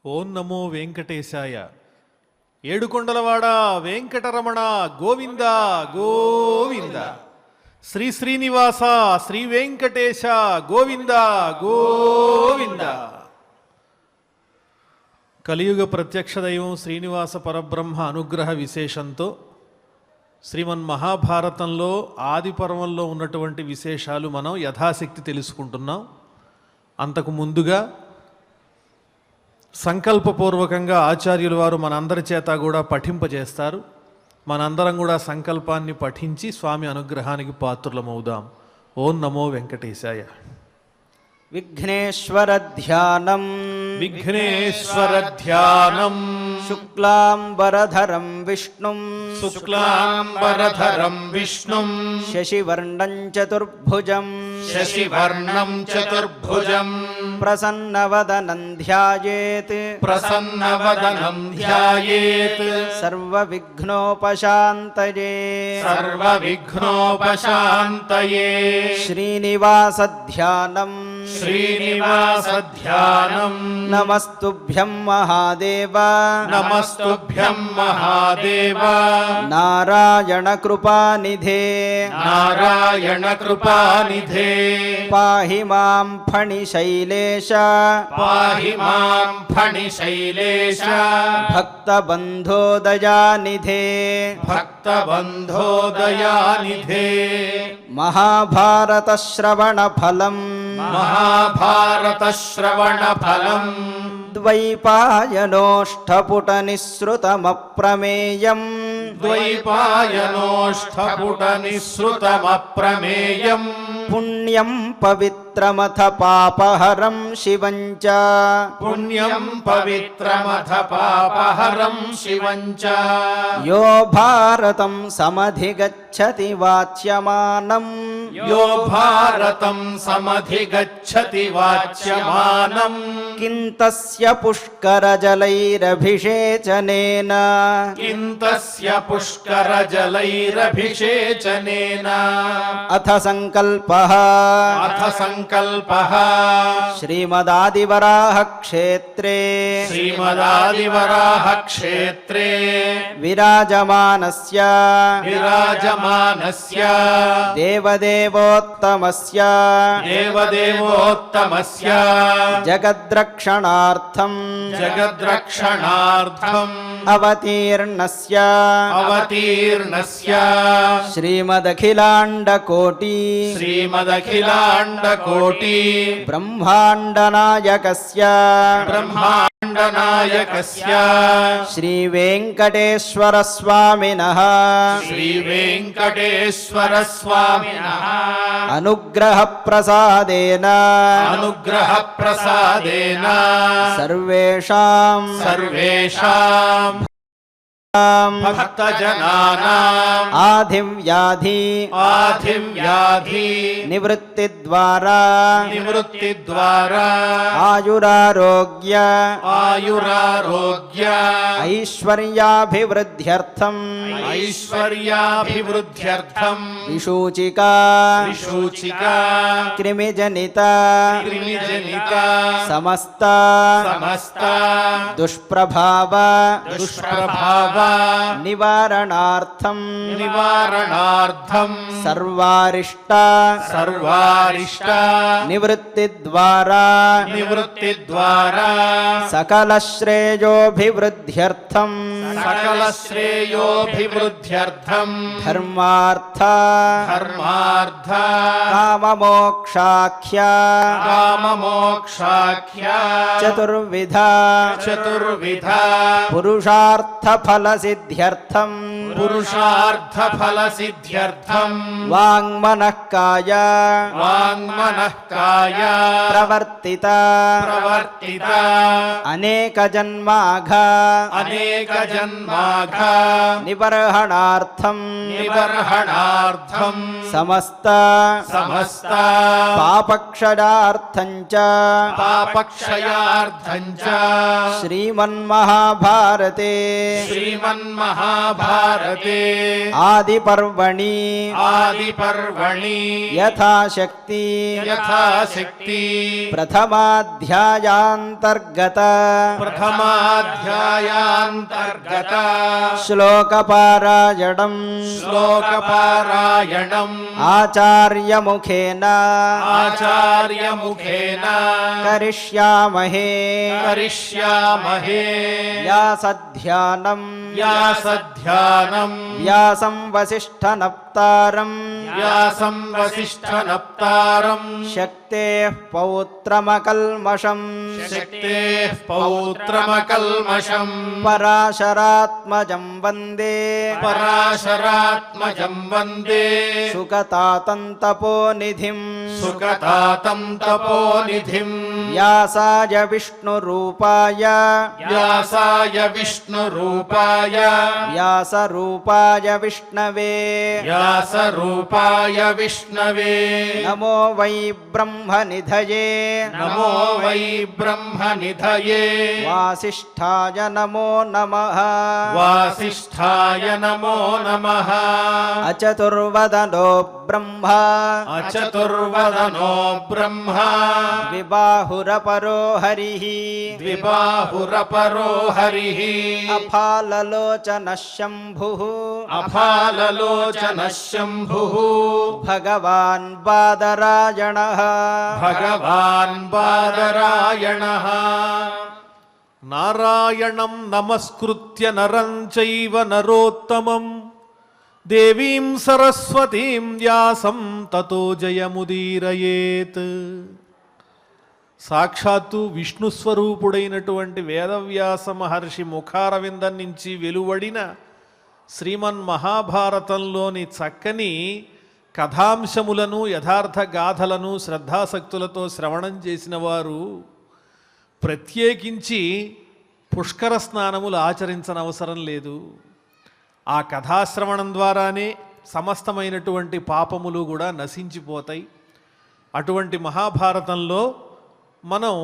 ఓం నమో వెంకటేశాయ. ఏడుకొండలవాడ వెంకటరమణ గోవింద గోవింద. శ్రీ శ్రీనివాస శ్రీ వెంకటేశ గోవింద గోవింద. కలియుగ ప్రత్యక్ష దైవం శ్రీనివాస పరబ్రహ్మ అనుగ్రహ విశేషంతో శ్రీమన్మహాభారతంలో ఆది పర్వంలో ఉన్నటువంటి విశేషాలు మనం యథాశక్తి తెలుసుకుంటున్నాం. అంతకు ముందుగా సంకల్పపూర్వకంగా ఆచార్యుల వారు మనందరి చేత కూడా పఠింపజేస్తారు. మనందరం కూడా సంకల్పాన్ని పఠించి స్వామి అనుగ్రహానికి పాత్రులమవుదాం. ఓం నమో వెంకటేశాయ. విఘ్నేశ్వర ధ్యానం విఘ్నేశ్వర ధ్యానం శుక్లాంబరధరం విష్ణుం శుక్లాంబరధరం విష్ణుం శశివర్ణం చతుర్భుజం శశివర్ణం చతుర్భుజం ప్రసన్నవదనం ధ్యాయేత్ ప్రసన్నవదనం ధ్యాయేత్ సర్వవిఘ్నోపశాంతయే సర్వవిఘ్నోపశాంతయే. శ్రీనివాస ధ్యానం శ్రీనివాస ధ్యానం నమస్తుభ్యం మహాదేవ నమస్తుభ్యం మహాదేవ. నారాయణ కృపానిధే నారాయణ కృపానిధే పాహి మాం ఫణిశైలేశ పాహి మాం ఫణిశైలేశ భక్తబంధో దయానిధే భక్తబంధో దయానిధే. మహాభారత శ్రవణ ఫలం మహాభారత శ్రవణ ఫలం ద్వైపాయనోష్ఠపుట నిస్సృతమప్రమేయం ద్వైపాయనోష్ఠపుట నిస్సృతమప్రమేయం పుణ్యం పవిత్రమథ పాపహరం శివం చ పుణ్యం పవిత్రమథ పాపహరం శివం చ. యో భారతం సమధిగచ్చతి వాచ్యమానం యో భారతం సమధిగచ్చతి వాచ్యమానం కింతస్య పుష్కరజలైరభిషేచనేన కింతస్య పుష్కరజలైరభిషేచనేన. అథ సంకల్పః అథ సంకల్పః శ్రీమదాదివరాహ క్షేత్రే శ్రీమదాదివరాహ క్షేత్రే విరాజమానస్య విరాజమానస్య దేవదేవోత్తమస్య దేవదేవోత్తమస్య జగద్రక్షణార్థం జగద్రక్షణార్థం అవతీర్ణస్య అవతీర్ణస్య శ్రీమదఖిలాండకోటి శ్రీమదఖిలాండకోటి బ్రహ్మాండనాయకస్య బ్రహ్మాండనాయకస్య శ్రీవేంకటేశ్వర స్వామినః శ్రీవేంకటేశ్వర స్వామినః అనుగ్రహ ప్రసాదేన అనుగ్రహ ప్రసాదేన సర్వేషాం భక్తజనానాం ఆధివ్యాధి నివృత్తి ద్వారా ఆయురారోగ్య ఐశ్వర్యాభివృద్ధ్యర్థం విశూచికా క్రిమిజనిత సమస్త దుష్ప్రభావ నివారణార్థం సర్వారిష్ట నివృత్తి ద్వారా సకల శ్రేయోభివృద్ధ్యర్థం ధర్మార్థ కామమోక్షాఖ్య చతుర్విధ పురుషార్థ ఫల పురుషార్థఫలసిద్ధ్యర్థం పురుషార్థఫలసిద్ధ్యర్థం వాంగ్మనఃకాయ వాంగ్మనఃకాయ ప్రవర్తిత అనేక జన్మాఘ నిబర్హణార్థం సమస్త పాపక్షయార్థం చ శ్రీమన్మహాభారతే ఆదిపర్వణి యథాశక్తి ప్రథమాధ్యాయాంతర్గత శ్లోకపారాయణం ఆచార్యముఖేన కరిష్యామహే వ్యాసధ్యానం వ్యాసం వసిష్ఠనప్తారం శక్తేః పౌత్రమకల్మషం పరాశరాత్మజం వందే సుగతాతం తపోనిధిం వ్యాసాయ విష్ణురూపాయ వ్యాసరూపాయ విష్ణవే నమో వై బ్రహ్మనిధయే వాసిష్ఠాయ నమో నమః అచతుర్వదనో బ్రహ్మ ద్విబాహురపరో హరిః అఫాలలోచనః శంభుః భగవాన్ బాదరాయణః నారాయణం నమస్కృత్య నరం చైవ నరోత్తమం దేవీం సరస్వతీం వ్యాసం తతో జయముదీరయేత్. సాక్షాత్తు విష్ణు స్వరూపుడైనటువంటి వేదవ్యాస మహర్షి ముఖారవిందం నుంచి వెలువడిన శ్రీమన్ మహాభారతంలోని చక్కని కథాంశములను యథార్థ గాథలను శ్రద్ధాసక్తులతో శ్రవణం చేసిన వారు ప్రత్యేకించి పుష్కర స్నానములు ఆచరించనవసరం లేదు. ఆ కథాశ్రవణం ద్వారానే సమస్తమైనటువంటి పాపములు కూడా నశించిపోతాయి. అటువంటి మహాభారతంలో మనం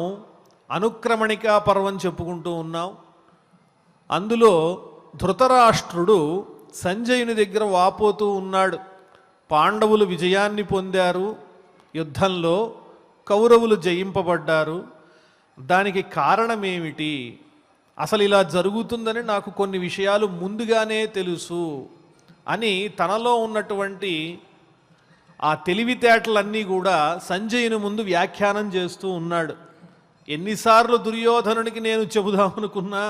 అనుక్రమణికా పర్వం చెప్పుకుంటూ ఉన్నాం. అందులో ధృతరాష్ట్రుడు సంజయుని దగ్గర వాపోతూ ఉన్నాడు. పాండవులు విజయాన్ని పొందారు, యుద్ధంలో కౌరవులు జయింపబడ్డారు, దానికి కారణమేమిటి, అసలు ఇలా జరుగుతుందని నాకు కొన్ని విషయాలు ముందుగానే తెలుసు అని తనలో ఉన్నటువంటి ఆ తెలివితేటలన్నీ కూడా సంజయుని ముందు వ్యాఖ్యానం చేస్తూ ఉన్నాడు. ఎన్నిసార్లు దుర్యోధనుడికి నేను చెబుదామనుకున్నా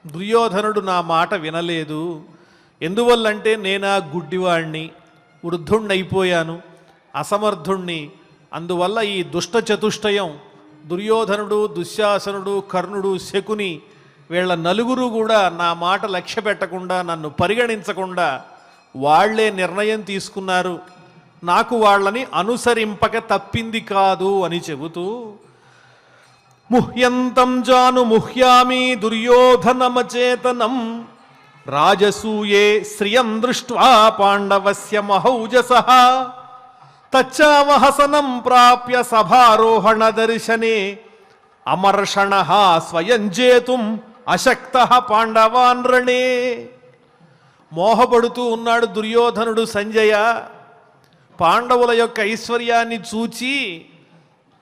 దుర్యోధనుడు నా మాట వినలేదు. ఎందువల్లంటే నేనా గుడ్డివాణ్ణి, వృద్ధుణ్ణైపోయాను, అసమర్థుణ్ణి. అందువల్ల ఈ దుష్ట చతుష్టయం దుర్యోధనుడు, దుశ్శాసనుడు, కర్ణుడు, శకుని వీళ్ళ నలుగురు కూడా నా మాట లక్ష్య పెట్టకుండా, నన్ను పరిగణించకుండా వాళ్లే నిర్ణయం తీసుకున్నారు. నాకు వాళ్ళని అనుసరింపక తప్పింది కాదు అని చెబుతూ ముహ్యంతం జాను ముహ్యామి దుర్యోధనమచేతనం రాజసూయే శ్రియం దృష్ట్వా పాండవస్య మహౌజసః తచ్చావహసనం ప్రాప్య సభారోహణ దర్శనే అమర్షణః స్వయం జేతుం అశక్తః పాండవాన్ రణే. మోహపడుతూ ఉన్నాడు దుర్యోధనుడు. సంజయ, పాండవుల యొక్క ఐశ్వర్యాన్ని చూచి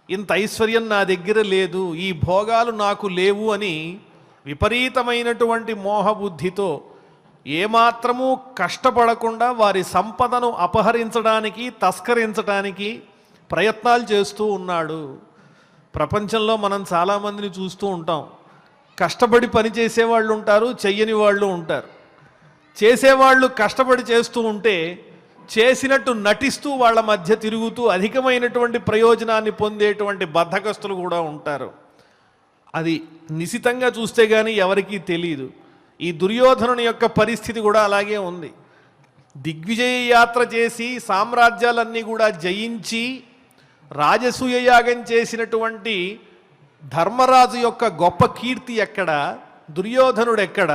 ఇంత ఐశ్వర్యం నా దగ్గర లేదు, ఈ భోగాలు నాకు లేవు అని విపరీతమైనటువంటి మోహబుద్ధితో ఏమాత్రమూ కష్టపడకుండా వారి సంపదను అపహరించడానికి, తస్కరించడానికి ప్రయత్నాలు చేస్తూ ఉన్నాడు. ప్రపంచంలో మనం చాలామందిని చూస్తూ ఉంటాం. కష్టపడి పని చేసేవాళ్ళు ఉంటారు, చెయ్యని వాళ్ళు ఉంటారు. చేసేవాళ్ళు కష్టపడి చేస్తూ ఉంటే చేసినట్టు నటిస్తూ వాళ్ళ మధ్య తిరుగుతూ అధికమైనటువంటి ప్రయోజనాన్ని పొందేటువంటి బద్ధకస్తులు కూడా ఉంటారు. అది నిశితంగా చూస్తే కానీ ఎవరికీ తెలియదు. ఈ దుర్యోధనుని యొక్క పరిస్థితి కూడా అలాగే ఉంది. దిగ్విజయ యాత్ర చేసి సామ్రాజ్యాలన్నీ కూడా జయించి రాజసూయ యాగం చేసినటువంటి ధర్మరాజు యొక్క గొప్ప కీర్తి ఎక్కడ, దుర్యోధనుడు ఎక్కడ?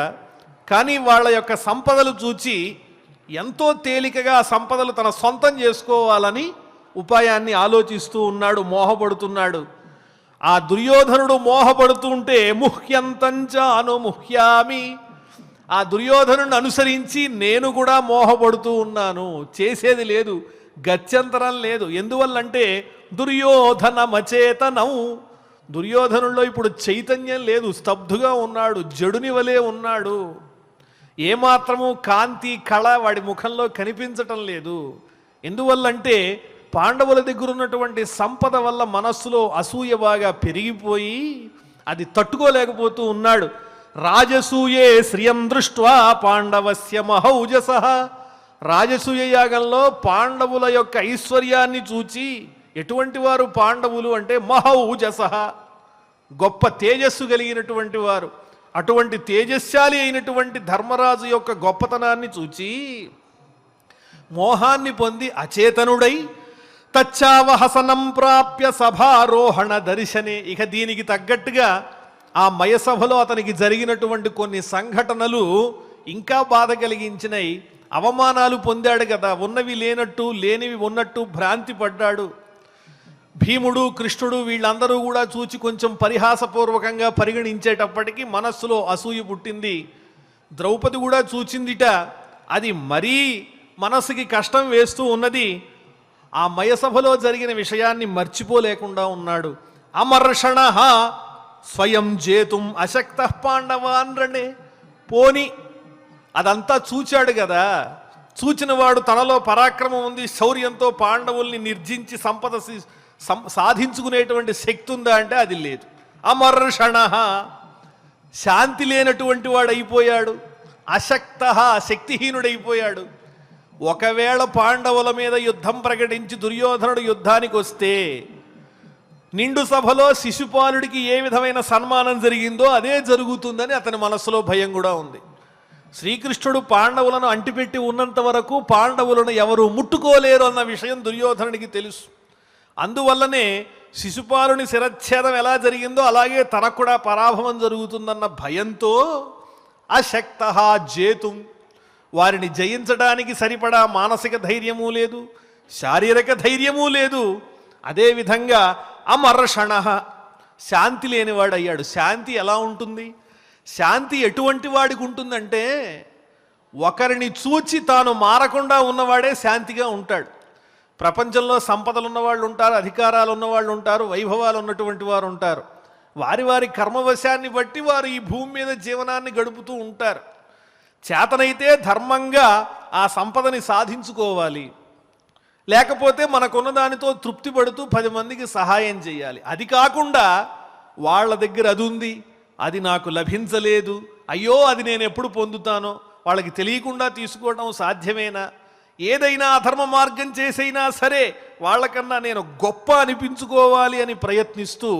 కానీ వాళ్ళ యొక్క సంపదలు చూచి ఎంతో తేలికగా ఆ సంపదలు తన సొంతం చేసుకోవాలని ఉపాయాన్ని ఆలోచిస్తూ ఉన్నాడు, మోహపడుతున్నాడు. ఆ దుర్యోధనుడు మోహపడుతూ ఉంటే ముహ్యంతంచ అనుముహ్యామి, ఆ దుర్యోధనుడిని అనుసరించి నేను కూడా మోహపడుతూ ఉన్నాను. చేసేది లేదు, గత్యంతరం లేదు. ఎందువల్లంటే దుర్యోధనమచేతనం, దుర్యోధనుల్లో ఇప్పుడు చైతన్యం లేదు, స్తబ్దుగా ఉన్నాడు, జడుని వలె ఉన్నాడు. ఏమాత్రము కాంతి కళ వాడి ముఖంలో కనిపించటం లేదు. ఎందువల్లంటే పాండవుల దగ్గర ఉన్నటువంటి సంపద వల్ల మనస్సులో అసూయ బాగా పెరిగిపోయి అది తట్టుకోలేకపోతూ ఉన్నాడు. రాజసూయే శ్రియం దృష్ట్వా పాండవస్య మహౌజస, రాజసూయ యాగంలో పాండవుల యొక్క ఐశ్వర్యాన్ని చూచి, ఎటువంటి వారు పాండవులు అంటే మహౌజస, గొప్ప తేజస్సు కలిగినటువంటి వారు. అటువంటి తేజస్శాలి అయినటువంటి ధర్మరాజు యొక్క గొప్పతనాన్ని చూచి మోహాన్ని పొంది అచేతనుడై తచ్చావహసనం ప్రాప్య సభారోహణ దర్శనే, ఇక దీనికి తగ్గట్టుగా ఆ మయసభలో అతనికి జరిగినటువంటి కొన్ని సంఘటనలు ఇంకా బాధ కలిగించినాయి. అవమానాలు పొందాడు కదా, ఉన్నవి లేనట్టు లేనివి ఉన్నట్టు భ్రాంతి పడ్డాడు. భీముడు కృష్ణుడు వీళ్ళందరూ కూడా చూచి కొంచెం పరిహాసపూర్వకంగా పరిగణించేటప్పటికీ మనస్సులో అసూయ పుట్టింది. ద్రౌపది కూడా చూచిందిట, అది మరీ మనసుకి కష్టం వేస్తూ ఉన్నది. ఆ మయసభలో జరిగిన విషయాన్ని మర్చిపోలేకుండా ఉన్నాడు. అమర్షణ స్వయం జేతుం అశక్త పాండవాన్ రణే, పోని అదంతా చూచాడు కదా, చూచిన వాడు తనలో పరాక్రమం ఉంది, శౌర్యంతో పాండవుల్ని నిర్జించి సంపద సాధించుకునేటువంటి శక్తి ఉందా అంటే అది లేదు. అమర్షణ, శాంతి లేనటువంటి వాడు అయిపోయాడు. అశక్త, శక్తిహీనుడైపోయాడు. ఒకవేళ పాండవుల మీద యుద్ధం ప్రకటించి దుర్యోధనుడు యుద్ధానికి వస్తే నిండు సభలో శిశుపాలుడికి ఏ విధమైన సన్మానం జరిగిందో అదే జరుగుతుందని అతని మనసులో భయం కూడా ఉంది. శ్రీకృష్ణుడు పాండవులను అంటిపెట్టి ఉన్నంత వరకు పాండవులను ఎవరు ముట్టుకోలేరు అన్న విషయం దుర్యోధనుడికి తెలుసు. అందువల్లనే శిశుపాలుని శిరచ్ఛేదం ఎలా జరిగిందో అలాగే తనకు కూడా పరాభవం జరుగుతుందన్న భయంతో అశక్త జేతుం, వారిని జయించడానికి సరిపడా మానసిక ధైర్యము లేదు, శారీరక ధైర్యము లేదు. అదేవిధంగా అమర్షణ, శాంతి లేనివాడయ్యాడు. శాంతి ఎలా ఉంటుంది? శాంతి ఎటువంటి వాడికి ఉంటుందంటే ఒకరిని చూచి తాను మారకుండా ఉన్నవాడే శాంతిగా ఉంటాడు. ప్రపంచంలో సంపదలు ఉన్నవాళ్ళు ఉంటారు, అధికారాలు ఉన్నవాళ్ళు ఉంటారు, వైభవాలు ఉన్నటువంటి వారు ఉంటారు. వారి వారి కర్మవశాన్ని బట్టి వారు ఈ భూమి మీద జీవనాన్ని గడుపుతూ ఉంటారు. చేతనైతే ధర్మంగా ఆ సంపదని సాధించుకోవాలి, లేకపోతే మనకున్న దానితో తృప్తి పడుతూ 10 మందికి సహాయం చేయాలి. అది కాకుండా వాళ్ళ దగ్గర అది ఉంది, అది నాకు లభించలేదు, అయ్యో అది నేను ఎప్పుడు పొందుతానో, వాళ్ళకి తెలియకుండా తీసుకోవడం సాధ్యమేనా? ఏదైనా అధర్మ మార్గం చేసైనా సరే వాళ్ళకన్నా నేను గొప్ప అనిపించుకోవాలి అని ప్రయత్నిస్తూ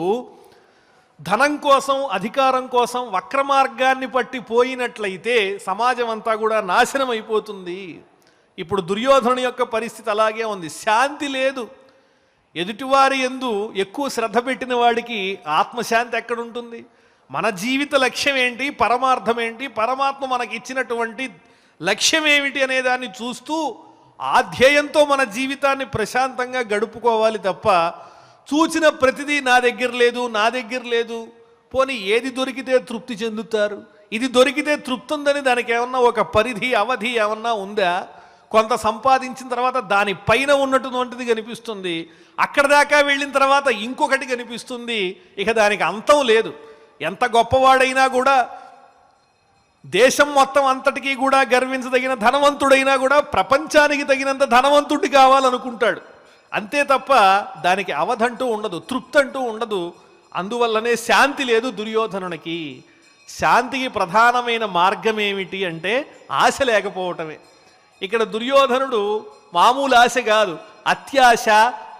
ధనం కోసం అధికారం కోసం వక్ర మార్గాన్ని పట్టి పోయినట్లయితే సమాజం అంతా కూడా నాశనం అయిపోతుంది. ఇప్పుడు దుర్యోధను యొక్క పరిస్థితి అలాగే ఉంది. శాంతి లేదు. ఎదుటివారి యందు ఎక్కువ శ్రద్ధ పెట్టిన వాడికి ఆత్మశాంతి ఎక్కడుంటుంది? మన జీవిత లక్ష్యం ఏంటి, పరమార్థం ఏంటి, పరమాత్మ మనకి ఇచ్చినటువంటి లక్ష్యం ఏమిటి అనే దాన్ని చూస్తూ ఆ ధ్యేయంతో మన జీవితాన్ని ప్రశాంతంగా గడుపుకోవాలి తప్ప చూచిన ప్రతిదీ నా దగ్గర లేదు, నా దగ్గర లేదు, పోనీ ఏది దొరికితే తృప్తి చెందుతారు, ఇది దొరికితే తృప్తి ఉందని దానికి ఏమన్నా ఒక పరిధి అవధి ఏమన్నా ఉందా? కొంత సంపాదించిన తర్వాత దాని పైన ఉన్నటువంటిది కనిపిస్తుంది, అక్కడ దాకా వెళ్ళిన తర్వాత ఇంకొకటి కనిపిస్తుంది, ఇక దానికి అంతం లేదు. ఎంత గొప్పవాడైనా కూడా, దేశం మొత్తం అంతటికీ కూడా గర్వించదగిన ధనవంతుడైనా కూడా ప్రపంచానికి తగినంత ధనవంతుడి కావాలనుకుంటాడు. అంతే తప్ప దానికి అవధంటూ ఉండదు, తృప్తి అంటూ ఉండదు. అందువల్లనే శాంతి లేదు దుర్యోధనునికి. శాంతికి ప్రధానమైన మార్గం ఏమిటి అంటే ఆశ లేకపోవటమే. ఇక్కడ దుర్యోధనుడు మామూలు ఆశ కాదు, అత్యాశ,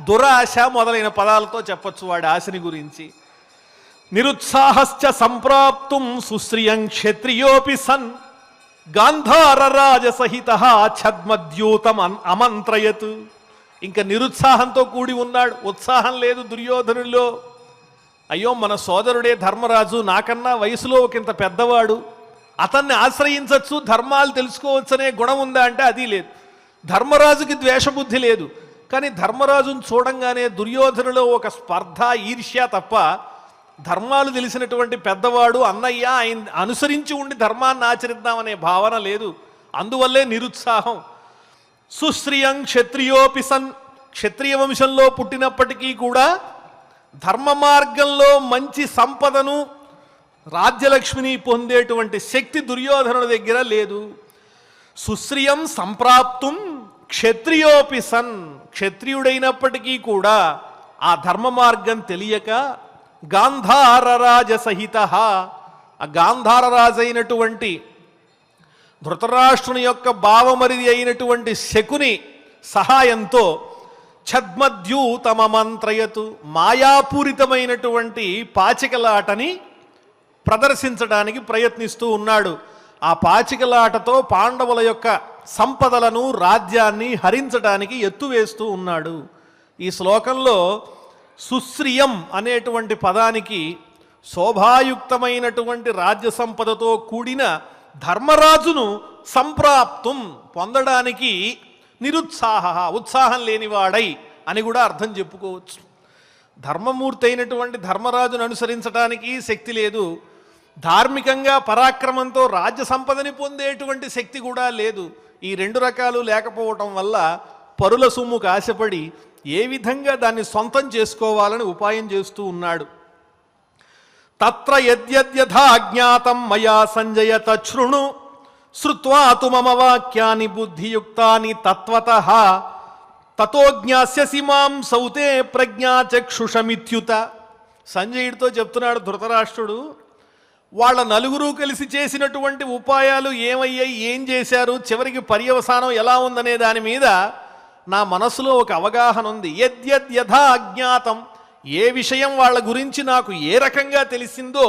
దురాశ మొదలైన పదాలతో చెప్పచ్చు వాడి ఆశని గురించి. నిరుత్సాహశ్చ సంప్రాప్తుం సుశ్రియం క్షత్రియోపి సన్ గాంధారరాజ సహిత ఛద్మద్యూతం అమంత్రయత్. ఇంకా నిరుత్సాహంతో కూడి ఉన్నాడు, ఉత్సాహం లేదు దుర్యోధనుల్లో. అయ్యో మన సోదరుడే ధర్మరాజు, నాకన్నా వయసులో ఒకంత పెద్దవాడు, అతన్ని ఆశ్రయించవచ్చు, ధర్మాలు తెలుసుకోవచ్చనే గుణం ఉందా అంటే అది లేదు. ధర్మరాజుకి ద్వేషబుద్ధి లేదు, కానీ ధర్మరాజును చూడంగానే దుర్యోధనులో ఒక స్పర్ధ, ఈర్ష్య తప్ప ధర్మాలు తెలిసినటువంటి పెద్దవాడు అన్నయ్య ఆయన అనుసరించి ఉండి ధర్మాన్ని ఆచరిద్దామనే భావన లేదు. అందువల్లే నిరుత్సాహం. సుశ్రియం క్షత్రియోపి సన్, క్షత్రియ వంశంలో పుట్టినప్పటికీ కూడా ధర్మ మార్గంలో మంచి సంపదను రాజ్యలక్ష్మిని పొందేటువంటి శక్తి దుర్యోధనుడి దగ్గర లేదు. సుశ్రియం సంప్రాప్తుం క్షత్రియోపి సన్, క్షత్రియుడైనప్పటికీ కూడా ఆ ధర్మ మార్గం తెలియక గాంధారరాజ సహిత, ఆ గాంధారరాజైనటువంటి ధృతరాష్ట్రుని యొక్క భావమరిది అయినటువంటి శకుని సహాయంతో ఛద్మద్యూతమమంత్రయతు, మాయాపూరితమైనటువంటి పాచికలాటని ప్రదర్శించడానికి ప్రయత్నిస్తూ ఉన్నాడు. ఆ పాచికలాటతో పాండవుల యొక్క సంపదలను రాజ్యాన్ని హరించడానికి ఎత్తువేస్తూ ఉన్నాడు. ఈ శ్లోకంలో సుశ్రియం అనేటువంటి పదానికి శోభాయుక్తమైనటువంటి రాజ్య సంపదతో కూడిన ధర్మరాజును సంప్రాప్తం పొందడానికి నిరుత్సాహ, ఉత్సాహం లేనివాడై అని కూడా అర్థం చెప్పుకోవచ్చు. ధర్మమూర్తి అయినటువంటి ధర్మరాజును అనుసరించడానికి శక్తి లేదు, ధార్మికంగా పరాక్రమంతో రాజ్య సంపదని పొందేటువంటి శక్తి కూడా లేదు. ఈ రెండు రకాలు లేకపోవటం వల్ల పరుల సొమ్ముకు ఆశపడి ఏ విధంగా దాన్ని సొంతం చేసుకోవాలని ఉపాయం చేస్తూ ఉన్నాడు. తత్ర యద్యథా జ్ఞాతం మయా సంజయ తృణు శ్రుత్వా తు మమ వాక్యాని బుద్ధియుక్తాని తత్వతః తతో జ్ఞాస్యసి మాం సౌతే ప్రజ్ఞాచక్షుషమిత్యుత. సంజయుడితో చెప్తున్నాడు ధృతరాష్ట్రుడు, వాళ్ళ నలుగురు కలిసి చేసినటువంటి ఉపాయాలు ఏమయ్యాయి, ఏం చేశారు, చివరికి పర్యవసానం ఎలా ఉందనే దాని మీద నా మనసులో ఒక అవగాహన ఉంది. యద్యథా అజ్ఞాతం, ఏ విషయం వాళ్ళ గురించి నాకు ఏ రకంగా తెలిసిందో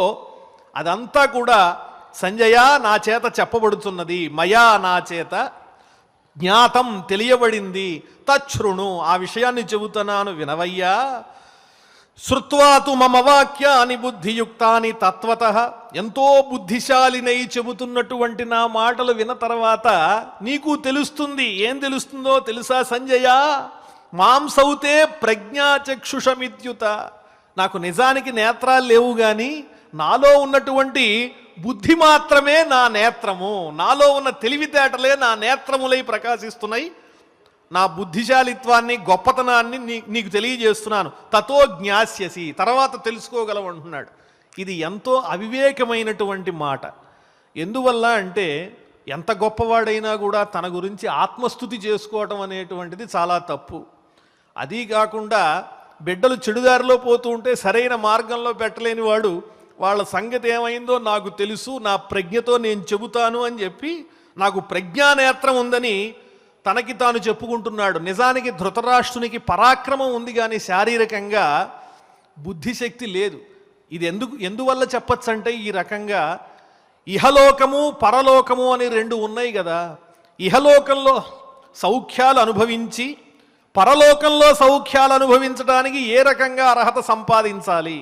అదంతా కూడా సంజయ నా చేత చెప్పబడుతున్నది, మయా నా చేత జ్ఞాతం తెలియబడింది, తృణు ఆ విషయాన్ని చెబుతున్నాను వినవయ్యా. శ్రుత్వాతు మమ వాక్యాని బుద్ధియుక్తాని తత్వతః, ఎంతో బుద్ధిశాలినై చెబుతున్నటువంటి నా మాటలు విన్న తర్వాత నీకు తెలుస్తుంది. ఏం తెలుస్తుందో తెలుసా సంజయ? మాం సౌతే ప్రజ్ఞాచక్షుషమిత్యుత, నాకు నిజానికి నేత్రాలు లేవు కానీ నాలో ఉన్నటువంటి బుద్ధి మాత్రమే నా నేత్రము, నాలో ఉన్న తెలివితేటలే నా నేత్రములై ప్రకాశిస్తున్నాయి. నా బుద్ధిశాలిత్వాన్ని గొప్పతనాన్ని నీకు తెలియజేస్తున్నాను. తతో జ్ఞాస్యసి, తర్వాత తెలుసుకోగలవు అంటున్నాడు. ఇది ఎంతో అవివేకమైనటువంటి మాట. ఎందువల్ల అంటే ఎంత గొప్పవాడైనా కూడా తన గురించి ఆత్మస్తుతి చేసుకోవటం అనేటువంటిది చాలా తప్పు. అదీ కాకుండా బిడ్డలు చెడుదారిలో పోతూ ఉంటే సరైన మార్గంలో పెట్టలేని వాడు వాళ్ళ సంగతి ఏమైందో నాకు తెలుసు, నా ప్రజ్ఞతో నేను చెబుతాను అని చెప్పి నాకు ప్రజ్ఞానేత్రం ఉందని తనకి తాను చెప్పుకుంటున్నాడు. నిజానికి ధృతరాష్ట్రునికి పరాక్రమం ఉంది కానీ శారీరకంగా బుద్ధిశక్తి లేదు. ఇది ఎందువల్ల చెప్పచ్చంటే ఈ రకంగా ఇహలోకము పరలోకము అని రెండు ఉన్నాయి కదా. ఇహలోకంలో సౌఖ్యాలు అనుభవించి పరలోకంలో సౌఖ్యాలు అనుభవించడానికి ఏ రకంగా అర్హత సంపాదించాలి,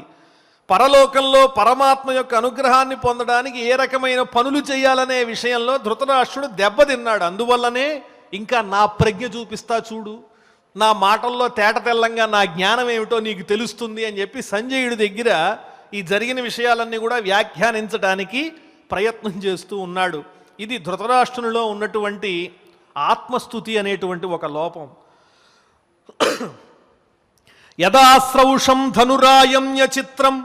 పరలోకంలో పరమాత్మ యొక్క అనుగ్రహాన్ని పొందడానికి ఏ రకమైన పనులు చేయాలనే విషయంలో ధృతరాష్ట్రుడు దెబ్బతిన్నాడు. అందువల్లనే ఇంకా నా ప్రజ్ఞ చూపిస్తా చూడు, నా మాటల్లో తేట తెల్లంగా నా జ్ఞానం ఏమిటో నీకు తెలుస్తుంది అని చెప్పి సంజయుడి దగ్గర ఈ జరిగిన విషయాలన్నీ కూడా వ్యాఖ్యానించడానికి ప్రయత్నం చేస్తూ ఉన్నాడు. ఇది ధృతరాష్ట్రునిలో ఉన్నటువంటి ఆత్మస్తుతి అనేటువంటి ఒక లోపం. యదాశ్రౌషం ధనురాయమ్య చిత్రం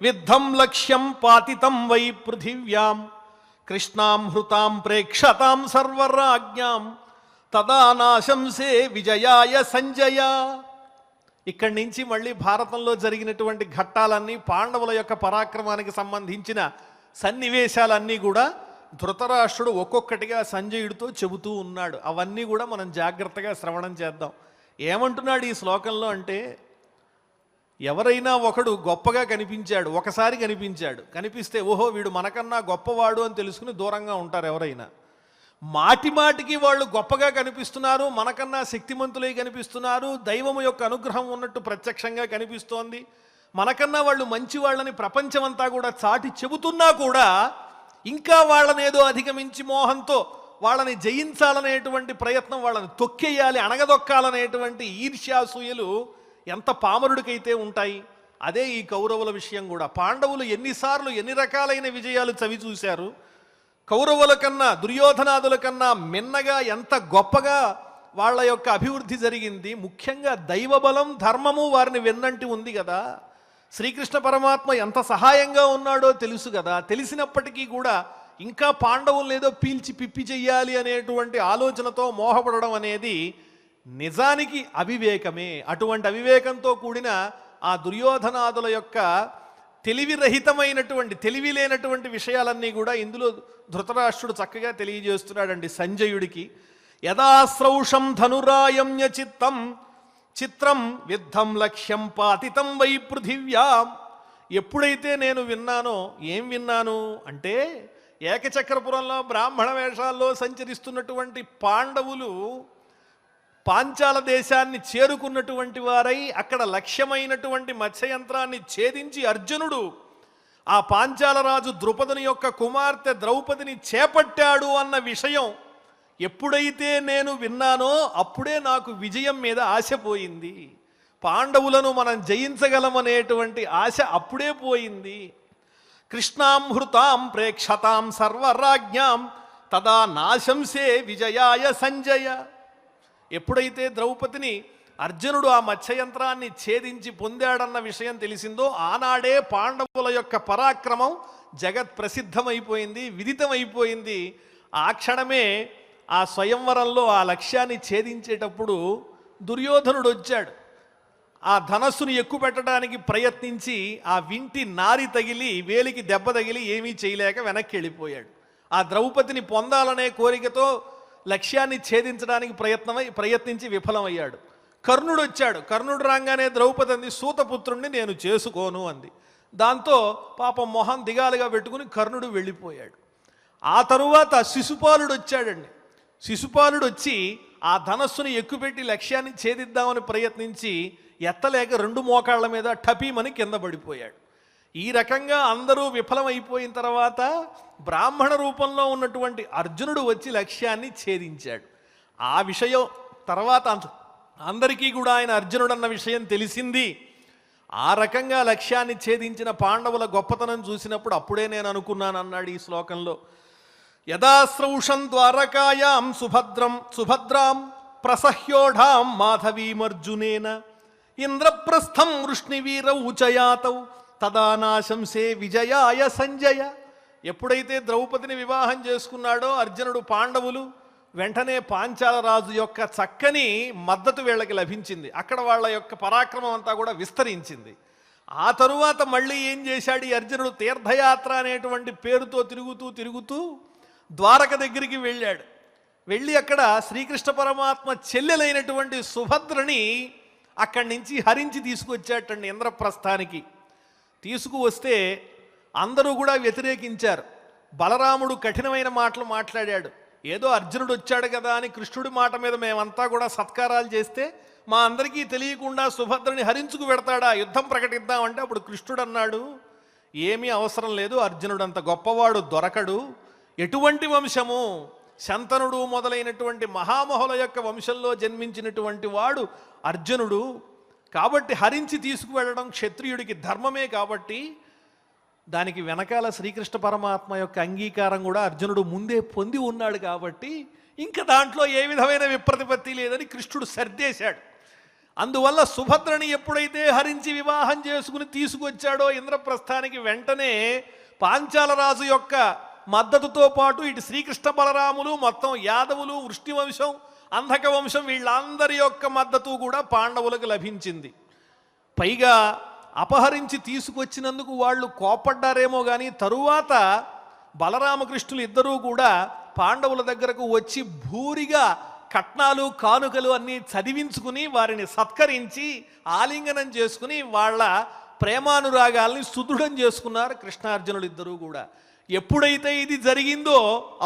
విద్ధం లక్ష్యం పాతితం వై పృథివ్యాం కృష్ణాం హృతాం ప్రేక్షతాం సర్వరాజ్ఞాం తదా నాశంసే విజయాయ సంజయ. ఇక్కడి నుంచి మళ్ళీ భారతంలో జరిగినటువంటి ఘట్టాలన్నీ, పాండవుల యొక్క పరాక్రమానికి సంబంధించిన సన్నివేశాలన్నీ కూడా ధృతరాష్ట్రుడు ఒక్కొక్కటిగా సంజయుడితో చెబుతూ ఉన్నాడు. అవన్నీ కూడా మనం జాగ్రత్తగా శ్రవణం చేద్దాం. ఏమంటున్నాడు ఈ శ్లోకంలో అంటే, ఎవరైనా ఒకడు గొప్పగా కనిపించాడు, ఒకసారి కనిపిస్తే ఓహో వీడు మనకన్నా గొప్పవాడు అని తెలుసుకుని దూరంగా ఉంటారు ఎవరైనా. మాటి మాటికి వాళ్ళు గొప్పగా కనిపిస్తున్నారు, మనకన్నా శక్తిమంతులై కనిపిస్తున్నారు, దైవము యొక్క అనుగ్రహం ఉన్నట్టు ప్రత్యక్షంగా కనిపిస్తోంది, మనకన్నా వాళ్ళు మంచి వాళ్ళని ప్రపంచమంతా కూడా చాటి చెబుతున్నా కూడా ఇంకా వాళ్ళనేదో అధిగమించి మోహంతో వాళ్ళని జయించాలనేటువంటి ప్రయత్నం, వాళ్ళని తొక్కేయాలి, అణగదొక్కాలనేటువంటి ఈర్ష్యాసూయలు ఎంత పామరుడికైతే ఉంటాయి. అదే ఈ కౌరవుల విషయం కూడా. పాండవులు ఎన్నిసార్లు ఎన్ని రకాలైన విజయాలు చవి చూశారు. కౌరవుల కన్నా దుర్యోధనాదుల కన్నా మిన్నగా ఎంత గొప్పగా వాళ్ళ యొక్క అభివృద్ధి జరిగింది. ముఖ్యంగా దైవబలం ధర్మము వారిని వెన్నంటి ఉంది కదా. శ్రీకృష్ణ పరమాత్మ ఎంత సహాయంగా ఉన్నాడో తెలుసు కదా. తెలిసినప్పటికీ కూడా ఇంకా పాండవులు ఏదో పీల్చి పిప్పి చెయ్యాలి అనేటువంటి ఆలోచనతో మోహపడడం అనేది నిజానికి అవివేకమే. అటువంటి అవివేకంతో కూడిన ఆ దుర్యోధనాదుల యొక్క తెలివి లేనటువంటి విషయాలన్నీ కూడా ఇందులో ధృతరాష్ట్రుడు చక్కగా తెలియజేస్తున్నాడండి సంజయుడికి. యదాశ్రౌషం ధనురాయమ్య చిత్రం విద్ధం లక్ష్యం పాతితం వై పృథివ్యాం. ఎప్పుడైతే నేను విన్నానో, ఏం విన్నాను అంటే, ఏకచక్రపురంలో బ్రాహ్మణ వేషాల్లో సంచరిస్తున్నటువంటి పాండవులు పాంచాల దేశాన్ని చేరుకున్నటువంటి వారై అక్కడ లక్ష్యమైనటువంటి మత్స్యయంత్రాన్ని ఛేదించి అర్జునుడు ఆ పాంచాల రాజు ద్రుపదుని యొక్క కుమార్తె ద్రౌపదిని చేపట్టాడు అన్న విషయం ఎప్పుడైతే నేను విన్నానో అప్పుడే నాకు విజయం మీద ఆశ పోయింది. పాండవులను మనం జయించగలమనేటువంటి ఆశ అప్పుడే పోయింది. కృష్ణాం హృతాం ప్రేక్షతాం సర్వరాజ్ఞాం తదా నాశంసే విజయాయ సంజయ. ఎప్పుడైతే ద్రౌపదిని అర్జునుడు ఆ మత్స్యయంత్రాన్ని ఛేదించి పొందాడన్న విషయం తెలిసిందో ఆనాడే పాండవుల యొక్క పరాక్రమం జగత్ ప్రసిద్ధమైపోయింది, విదితమైపోయింది. ఆ క్షణమే ఆ స్వయంవరంలో ఆ లక్ష్యాన్ని ఛేదించేటప్పుడు దుర్యోధనుడు వచ్చాడు. ఆ ధనస్సును ఎక్కుపెట్టడానికి ప్రయత్నించి ఆ వింటి నారి తగిలి వేలికి దెబ్బ తగిలి ఏమీ చేయలేక వెనక్కి వెళ్ళిపోయాడు. ఆ ద్రౌపదిని పొందాలనే కోరికతో లక్ష్యాన్ని ఛేదించడానికి ప్రయత్నించి విఫలమయ్యాడు. కర్ణుడు వచ్చాడు. కర్ణుడు రాగానే ద్రౌపది అంది, సూతపుత్రుణ్ణి నేను చేసుకోను అంది. దాంతో పాపం మొహం దిగాలుగా పెట్టుకుని కర్ణుడు వెళ్ళిపోయాడు. ఆ తరువాత శిశుపాలుడు వచ్చాడండి. శిశుపాలుడు వచ్చి ఆ ధనస్సును ఎక్కుపెట్టి లక్ష్యాన్ని ఛేదిద్దామని ప్రయత్నించి ఎత్తలేక రెండు మోకాళ్ల మీద టపీమని కింద పడిపోయాడు. ఈ రకంగా అందరూ విఫలమైపోయిన తర్వాత బ్రాహ్మణ రూపంలో ఉన్నటువంటి అర్జునుడు వచ్చి లక్ష్యాన్ని ఛేదించాడు. ఆ విషయం తర్వాత అందరికీ కూడా ఆయన అర్జునుడు అన్న విషయం తెలిసింది. ఆ రకంగా లక్ష్యాన్ని ఛేదించిన పాండవుల గొప్పతనం చూసినప్పుడు అప్పుడే నేను అనుకున్నాను అన్నాడు ఈ శ్లోకంలో. యదాశ్రౌషం ద్వారకాయాం సుభద్రాం ప్రసహ్యోఢాం మాధవీమర్జునేన ఇంద్రప్రస్థం వృష్ణివీరౌ చయాతౌ తదా నాశంసే విజయాయ సంజయ. ఎప్పుడైతే ద్రౌపదిని వివాహం చేసుకున్నాడో అర్జునుడు పాండవులు వెంటనే పాంచాల రాజు యొక్క చక్కని మద్దతు వీళ్ళకి లభించింది. అక్కడ వాళ్ళ యొక్క పరాక్రమం అంతా కూడా విస్తరించింది. ఆ తరువాత మళ్ళీ ఏం చేశాడు ఈ అర్జునుడు? తీర్థయాత్ర అనేటువంటి పేరుతో తిరుగుతూ ద్వారక దగ్గరికి వెళ్ళాడు. వెళ్ళి అక్కడ శ్రీకృష్ణ పరమాత్మ చెల్లెలైనటువంటి సుభద్రని అక్కడి నుంచి హరించి తీసుకొచ్చాటండి ఇంద్రప్రస్థానికి. తీసుకువస్తే అందరూ కూడా వ్యతిరేకించారు. బలరాముడు కఠినమైన మాటలు మాట్లాడాడు. ఏదో అర్జునుడు వచ్చాడు కదా అని కృష్ణుడి మాట మీద మేమంతా కూడా సత్కారాలు చేస్తే మా అందరికీ తెలియకుండా సుభద్రని హరించుకు పెడతాడా, యుద్ధం ప్రకటిద్దామంటే అప్పుడు కృష్ణుడు అన్నాడు, ఏమీ అవసరం లేదు, అర్జునుడు అంత గొప్పవాడు దొరకడు. ఎటువంటి వంశము? శంతనుడు మొదలైనటువంటి మహామహుల యొక్క వంశంలో జన్మించినటువంటి వాడు అర్జునుడు. కాబట్టి హరించి తీసుకువెళ్ళడం క్షత్రియుడికి ధర్మమే. కాబట్టి దానికి వెనకాల శ్రీకృష్ణ పరమాత్మ యొక్క అంగీకారం కూడా అర్జునుడు ముందే పొంది ఉన్నాడు. కాబట్టి ఇంకా దాంట్లో ఏ విధమైన విప్రతిపత్తి లేదని కృష్ణుడు సర్దేశాడు. అందువల్ల సుభద్రని ఎప్పుడైతే హరించి వివాహం చేసుకుని తీసుకొచ్చాడో ఇంద్రప్రస్థానికి, వెంటనే పాంచాల రాజు యొక్క మద్దతుతో పాటు ఇటు శ్రీకృష్ణ బలరాములు, మొత్తం యాదవులు, వృష్ణివంశం, అంధక వంశం వీళ్ళందరి యొక్క మద్దతు కూడా పాండవులకు లభించింది. పైగా అపహరించి తీసుకొచ్చినందుకు వాళ్ళు కోపడ్డారేమో కానీ తరువాత బలరామకృష్ణులు ఇద్దరూ కూడా పాండవుల దగ్గరకు వచ్చి భూరిగా కట్నాలు కానుకలు అన్నీ చదివించుకుని వారిని సత్కరించి ఆలింగనం చేసుకుని వాళ్ళ ప్రేమానురాగాల్ని సుదృఢం చేసుకున్నారు కృష్ణార్జునులు ఇద్దరూ కూడా. ఎప్పుడైతే ఇది జరిగిందో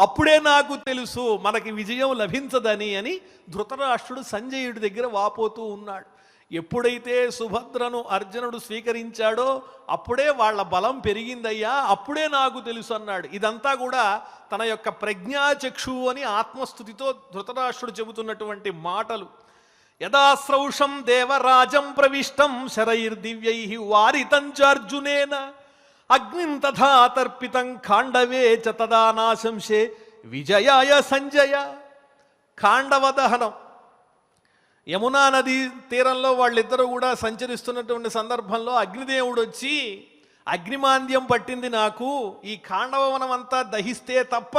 అప్పుడే నాకు తెలుసు మనకి విజయం లభించదని అని ధృతరాష్ట్రుడు సంజయుడి దగ్గర వాపోతూ ఉన్నాడు. ఎప్పుడైతే సుభద్రను అర్జునుడు స్వీకరించాడో అప్పుడే వాళ్ళ బలం పెరిగిందయ్యా, అప్పుడే నాకు తెలుసు అన్నాడు. ఇదంతా కూడా తన యొక్క ప్రజ్ఞాచక్షు అని ఆత్మస్థుతితో ధృతరాష్ట్రుడు చెబుతున్నటువంటి మాటలు. యదాశ్రౌషం దేవరాజం ప్రవిష్టం శరైర్దివ్యై వారితం చార్జునేన అగ్నిం తథా తర్పితం ఖాండవే చ తదా నాశంసే విజయాయ సంజయ. ఖాండవ దహనం, యమునా నది తీరంలో వాళ్ళిద్దరూ కూడా సంచరిస్తున్నటువంటి సందర్భంలో అగ్నిదేవుడు వచ్చి, అగ్నిమాంద్యం పట్టింది నాకు, ఈ ఖాండవవనం అంతా దహిస్తే తప్ప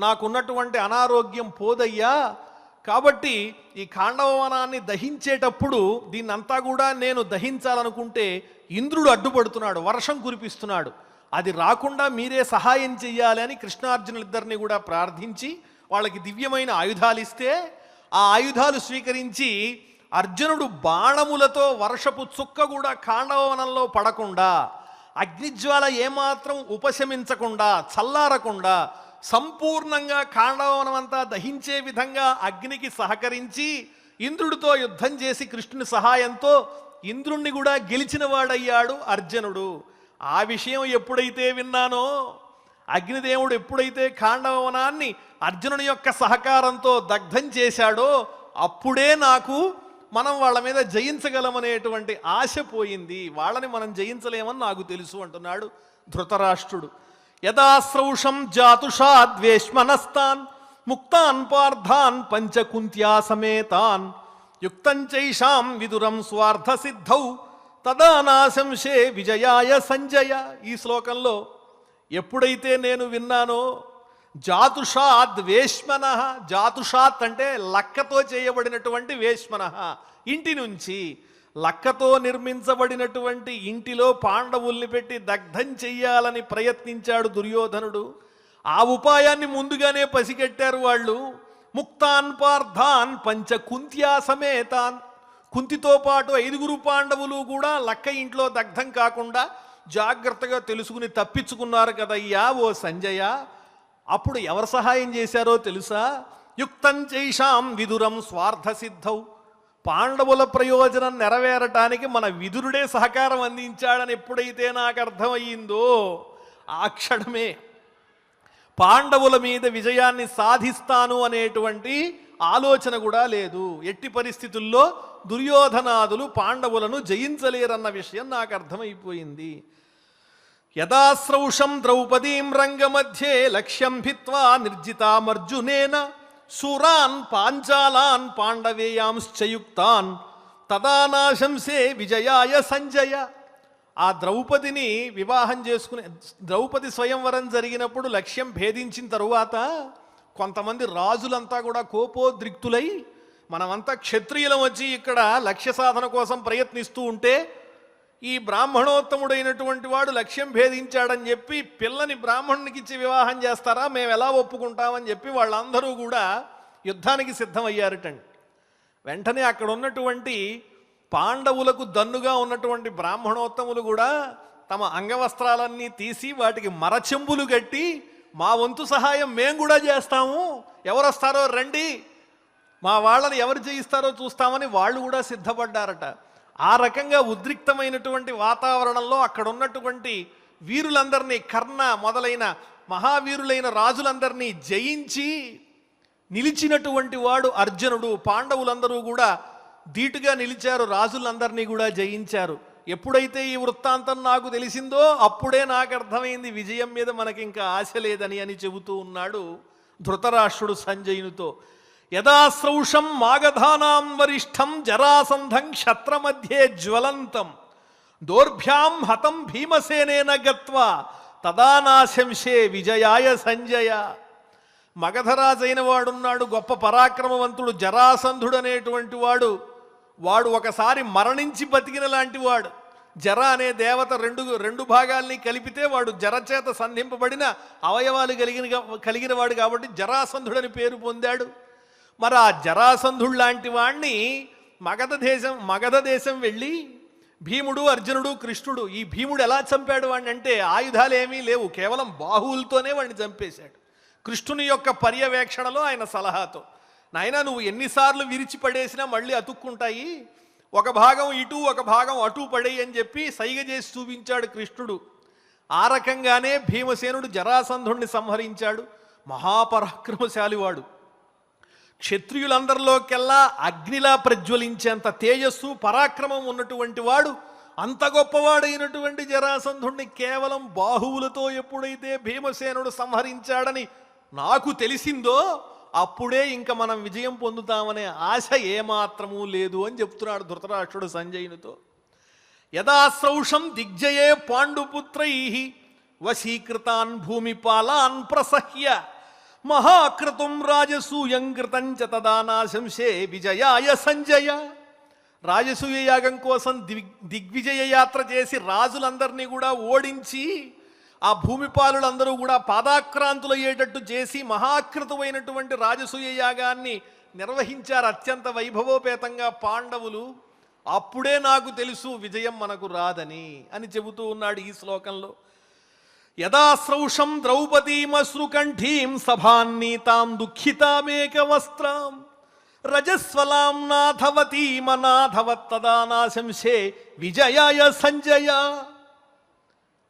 నాకున్నటువంటి అనారోగ్యం పోదయ్యా, కాబట్టి ఈ ఖాండవవనాన్ని దహించేటప్పుడు దీన్నంతా కూడా నేను దహించాలనుకుంటే ఇంద్రుడు అడ్డుపడుతున్నాడు, వర్షం కురిపిస్తున్నాడు, అది రాకుండా మీరే సహాయం చెయ్యాలి అని కృష్ణార్జునులిద్దరిని కూడా ప్రార్థించి వాళ్ళకి దివ్యమైన ఆయుధాలు ఇస్తే ఆ ఆయుధాలు స్వీకరించి అర్జునుడు బాణములతో వర్షపు చుక్క కూడా ఖాండవవనంలో పడకుండా, అగ్నిజ్వాల ఏమాత్రం ఉపశమించకుండా చల్లారకుండా సంపూర్ణంగా ఖాండవవనం అంతా దహించే విధంగా అగ్నికి సహకరించి ఇంద్రుడితో యుద్ధం చేసి కృష్ణుని సహాయంతో ఇంద్రుణ్ణి కూడా గెలిచిన వాడయ్యాడు అర్జునుడు. ఆ విషయం ఎప్పుడైతే విన్నానో, అగ్నిదేవుడు ఎప్పుడైతే ఖాండవవనాన్ని అర్జునుని యొక్క సహకారంతో దగ్ధం చేశాడో అప్పుడే నాకు మనం వాళ్ళ మీద జయించగలమనేటువంటి ఆశ పోయింది, వాళ్ళని మనం జయించలేమని నాకు తెలుసు అంటున్నాడు ధృతరాష్ట్రుడు. యదాశ్రౌషం జాతుషాద్వేష్మనస్తాన్ ముక్తాన్ పార్థాన్ పంచకుంత్యా సమేతాన్ యుక్తం చైషాం విదురం స్వార్థ సిద్ధౌ తదా నాశంసే విజయాయ సంజయ. ఈ శ్లోకంలో ఎప్పుడైతే నేను విన్నానో, జాతుషాద్ వేష్మన, జాతుషాత్ అంటే లక్కతో చేయబడినటువంటి వేష్మన, ఇంటి నుంచి లక్కతో నిర్మించబడినటువంటి ఇంటిలో పాండవుల్ని పెట్టి దగ్ధం చెయ్యాలని ప్రయత్నించాడు దుర్యోధనుడు. ఆ ఉపాయాన్ని ముందుగానే పసిగట్టారు వాళ్ళు. ముక్తాన్ పార్థాన్ పంచకుంత్యా సమేతాన్, కుంతితో పాటు 5 పాండవులు కూడా లక్క ఇంట్లో దగ్ధం కాకుండా జాగ్రత్తగా తెలుసుకుని తప్పించుకున్నారు కదయ్యా ఓ సంజయ. అప్పుడు ఎవరు సహాయం చేశారో తెలుసా? యుక్తం చైషాం విదురం స్వార్థ సిద్ధౌ, పాండవుల ప్రయోజనం నెరవేరటానికి మన విదురుడే సహకారం అందించాడని ఎప్పుడైతే నాకు అర్థమయ్యిందో ఆ క్షణమే పాండవుల మీద విజయాన్ని సాధిస్తాను అనేటువంటి ఆలోచన కూడా లేదు. ఎట్టి పరిస్థితుల్లో దుర్యోధనాదులు పాండవులను జయించలేరన్న విషయం నాకు అర్థమైపోయింది. యదాశ్రౌషం ద్రౌపదీం రంగమధ్యే లక్ష్యం భిత్వా నిర్జితామర్జునేన శూరాన్ పాంచాలాన్ పాండవేయాంశ్చయుక్తాన్ తదా నాశంసే విజయాయ సంజయ. ఆ ద్రౌపదిని వివాహం చేసుకునే, ద్రౌపది స్వయంవరం జరిగినప్పుడు లక్ష్యం భేదించిన తరువాత కొంతమంది రాజులంతా కూడా కోపోద్రిక్తులై మనమంతా క్షత్రియులం వచ్చి ఇక్కడ లక్ష్య సాధన కోసం ప్రయత్నిస్తూ ఉంటే ఈ బ్రాహ్మణోత్తముడైనటువంటి వాడు లక్ష్యం భేదించాడని చెప్పి పిల్లని బ్రాహ్మణునికి ఇచ్చి వివాహం చేస్తారా, మేము ఎలా ఒప్పుకుంటామని చెప్పి వాళ్ళందరూ కూడా యుద్ధానికి సిద్ధమయ్యారటండి. వెంటనే అక్కడ ఉన్నటువంటి పాండవులకు దన్నుగా ఉన్నటువంటి బ్రాహ్మణోత్తములు కూడా తమ అంగవస్త్రాలన్నీ తీసి వాటికి మరచెంబులు కట్టి మా వంతు సహాయం మేము కూడా చేస్తాము, ఎవరు వస్తారో రండి, మా వాళ్ళని ఎవరు జయిస్తారో చూస్తామని వాళ్ళు కూడా సిద్ధపడ్డారట. ఆ రకంగా ఉద్రిక్తమైనటువంటి వాతావరణంలో అక్కడ ఉన్నటువంటి వీరులందరినీ, కర్ణ మొదలైన మహావీరులైన రాజులందరినీ జయించి నిలిచినటువంటి వాడు అర్జునుడు. పాండవులందరూ కూడా ధీటుగా నిలిచారు, రాజులందరినీ కూడా జయించారు. ఎప్పుడైతే ఈ వృత్తాంతం నాకు తెలిసిందో అప్పుడే నాకు అర్థమైంది విజయం మీద మనకి ఇంకా ఆశ లేదని అని చెబుతూ ఉన్నాడు ధృతరాష్ట్రుడు సంజయునితో. యదాశ్రౌషం మాగధానాం వరిష్టం జరాసంధం క్షత్రమధ్యే జ్వలంతం దోర్భ్యాం హతం భీమసేనేన గత్వా తదా నాశంసే విజయాయ సంజయ. మగధరాజైన వాడున్నాడు, గొప్ప పరాక్రమవంతుడు జరాసంధుడు అనేటువంటి వాడు. వాడు ఒకసారి మరణించి బతికిన లాంటి వాడు. జర అనే దేవత రెండు భాగాల్ని కలిపితే వాడు జరచేత సంధింపబడిన అవయవాలు కలిగిన వాడు కాబట్టి జరాసంధుడని పేరు పొందాడు. మరి ఆ జరాసంధుడు లాంటి వాణ్ణి మగధ దేశం వెళ్ళి భీముడు, అర్జునుడు, కృష్ణుడు, ఈ భీముడు ఎలా చంపాడు వాడిని అంటే ఆయుధాలు ఏమీ లేవు, కేవలం బాహువులతోనే వాడిని చంపేశాడు. కృష్ణుని యొక్క పర్యవేక్షణలో, ఆయన సలహాతో, నాయనా నువ్వు ఎన్నిసార్లు విరిచిపడేసినా మళ్ళీ అతుక్కుంటాయి, ఒక భాగం ఇటు ఒక భాగం అటు పడేయి అని చెప్పి సైగ చేసి చూపించాడు కృష్ణుడు. ఆ రకంగానే భీమసేనుడు జరాసంధుణ్ణి సంహరించాడు. మహాపరాక్రమశాలి వాడు. క్షత్రియులందరిలోకెల్లా అగ్నిలా ప్రజ్వలించేంత తేజస్సు, పరాక్రమం ఉన్నటువంటి వాడు, అంత గొప్పవాడైనటువంటి జరాసంధుణ్ణి కేవలం బాహువులతో ఎప్పుడైతే భీమసేనుడు సంహరించాడని నాకు తెలిసిందో అప్పుడే ఇంక మనం విజయం పొందుతామనే ఆశ ఏమాత్రమూ లేదు అని చెప్తున్నాడు ధృతరాష్ట్రుడు సంజయునితో. యదాశ్రౌషం దిగ్జయే పాండుపుత్రై వశీకృతాన్ భూమిపాలాన్ ప్రసహ్య మహాకృతం రాజసూయం కృతం చ తదా నాశంసే విజయాయ సంజయ. రాజసూయ యాగం కోసం దిగ్విజయ యాత్ర చేసి రాజులందరినీ కూడా ఓడించి ఆ భూమిపాలులందరూ కూడా పాదాక్రాంతులయ్యేటట్టు చేసి మహాకృతమైనటువంటి రాజసూయ యాగాన్ని నిర్వహించారు అత్యంత వైభవోపేతంగా పాండవులు. అప్పుడే నాకు తెలుసు విజయం మనకు రాదని అని చెబుతూ ఉన్నాడు ఈ శ్లోకంలో. యదాశ్రౌషం ద్రౌపదీమశ్రుకంఠీం సభాన్నీతాం దుఃఖితామేక వస్త్రాం రజస్వలాం నాథవతీమనాథవత్తదా నాశంసే విజయాయ సంజయ.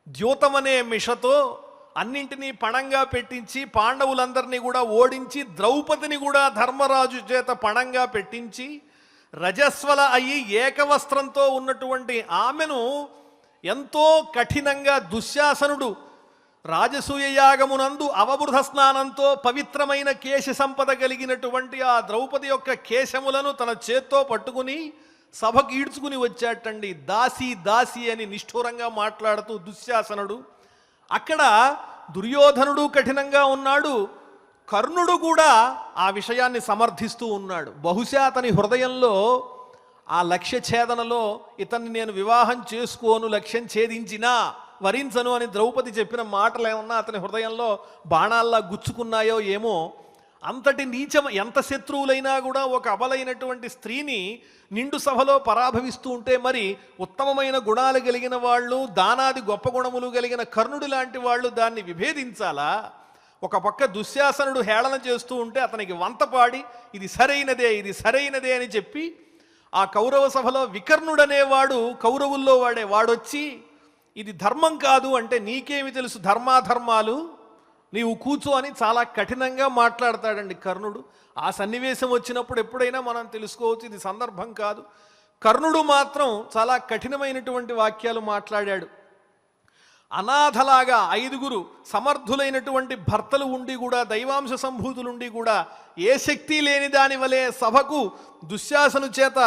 ద్యోతమనే మిషతో అన్నింటినీ పణంగా పెట్టించి పాండవులందరినీ కూడా ఓడించి ద్రౌపదిని కూడా ధర్మరాజు చేత పణంగా పెట్టించి రజస్వల అయి ఏకవస్త్రంతో ఉన్నటువంటి ఆమెను ఎంతో కఠినంగా దుశ్శాసనుడు రాజసూయ యాగమునందు అవబృధ స్నానంతో పవిత్రమైన కేశ సంపద కలిగినటువంటి ఆ ద్రౌపది యొక్క కేశములను తన చేత్తో పట్టుకుని సభకు ఈడ్చుకుని వచ్చాటండి. దాసి దాసి అని నిష్ఠూరంగా మాట్లాడుతూ దుశ్శాసనుడు. అక్కడ దుర్యోధనుడు కఠినంగా ఉన్నాడు, కర్ణుడు కూడా ఆ విషయాన్ని సమర్థిస్తూ ఉన్నాడు. బహుశా అతని హృదయంలో ఆ లక్ష్య ఛేదనలో ఇతన్ని నేను వివాహం చేసుకోను, లక్ష్యం ఛేదించినా వరించను అని ద్రౌపది చెప్పిన మాటలు ఏమన్నా అతని హృదయంలో బాణాల్లా గుచ్చుకున్నాయో ఏమో. అంతటి నీచం, ఎంత శత్రువులైనా కూడా ఒక అబలైనటువంటి స్త్రీని నిండు సభలో పరాభవిస్తూ ఉంటే మరి ఉత్తమమైన గుణాలు కలిగిన వాళ్ళు, దానాది గొప్ప గుణములు కలిగిన కర్ణుడి లాంటి వాళ్ళు దాన్ని విభేదించాలా? ఒక పక్క దుశ్శాసనుడు హేళన చేస్తూ ఉంటే అతనికి వంతపాడి ఇది సరైనదే, ఇది సరైనదే అని చెప్పి ఆ కౌరవ సభలో వికర్ణుడనేవాడు, కౌరవుల్లో వాడొచ్చి ఇది ధర్మం కాదు అంటే నీకేమి తెలుసు ధర్మాధర్మాలు, నీవు కూర్చో అని చాలా కఠినంగా మాట్లాడతాడండి కర్ణుడు. ఆ సన్నివేశం వచ్చినప్పుడు ఎప్పుడైనా మనం తెలుసుకోవచ్చు ఇది సందర్భం కాదు. కర్ణుడు మాత్రం చాలా కఠినమైనటువంటి వాక్యాలు మాట్లాడాడు. అనాథలాగా 5 సమర్థులైనటువంటి భర్తలు ఉండి కూడా, దైవాంశ సంభూతులుండి కూడా ఏ శక్తి లేని దాని వలె సభకు దుశ్శాసను చేత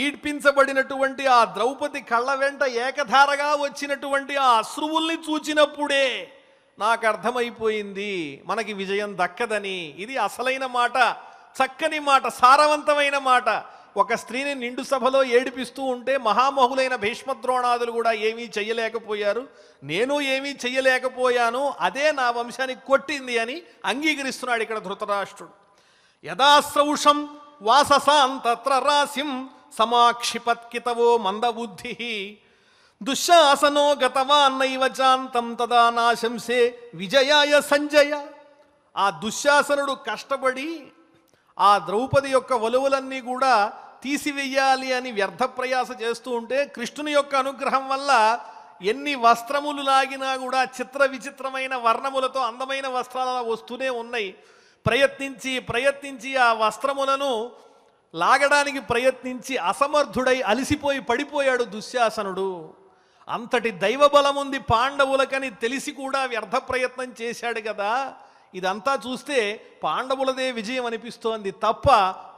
ఈడ్పించబడినటువంటి ఆ ద్రౌపది కళ్ళ వెంట ఏకధారగా వచ్చినటువంటి ఆ అశ్రువుల్ని చూచినప్పుడే నాకు అర్థమైపోయింది మనకి విజయం దక్కదని. ఇది అసలైన మాట, చక్కని మాట, సారవంతమైన మాట. ఒక స్త్రీని నిండు సభలో ఏడిపిస్తూ ఉంటే మహామహులైన భీష్మద్రోణాదులు కూడా ఏమీ చెయ్యలేకపోయారు, నేను ఏమీ చెయ్యలేకపోయాను, అదే నా వంశాన్ని కొట్టింది అని అంగీకరిస్తున్నాడు ఇక్కడ ధృతరాష్ట్రుడు. యదాశ్రౌషం వాససాం తత్ర రాశిం సమాక్షిపత్కితవో మందబుద్ధి దుశ్శాసనో గతవాన్నైవ చాంతం తదా నాశంసే విజయాయ సంజయ. ఆ దుశ్శాసనుడు కష్టపడి ఆ ద్రౌపది యొక్క వలువలన్నీ కూడా తీసివేయాలి అని వ్యర్థ ప్రయాస చేస్తూ ఉంటే కృష్ణుని యొక్క అనుగ్రహం వల్ల ఎన్ని వస్త్రములు లాగినా కూడా చిత్ర విచిత్రమైన వర్ణములతో అందమైన వస్త్రాలు వస్తూనే ఉన్నాయి. ప్రయత్నించి ప్రయత్నించి ఆ వస్త్రములను లాగడానికి ప్రయత్నించి అసమర్థుడై అలిసిపోయి పడిపోయాడు దుశ్శాసనుడు. అంతటి దైవబలం ఉంది పాండవులకని తెలిసి కూడా వ్యర్థ ప్రయత్నం చేశాడు కదా. ఇదంతా చూస్తే పాండవులదే విజయం అనిపిస్తోంది తప్ప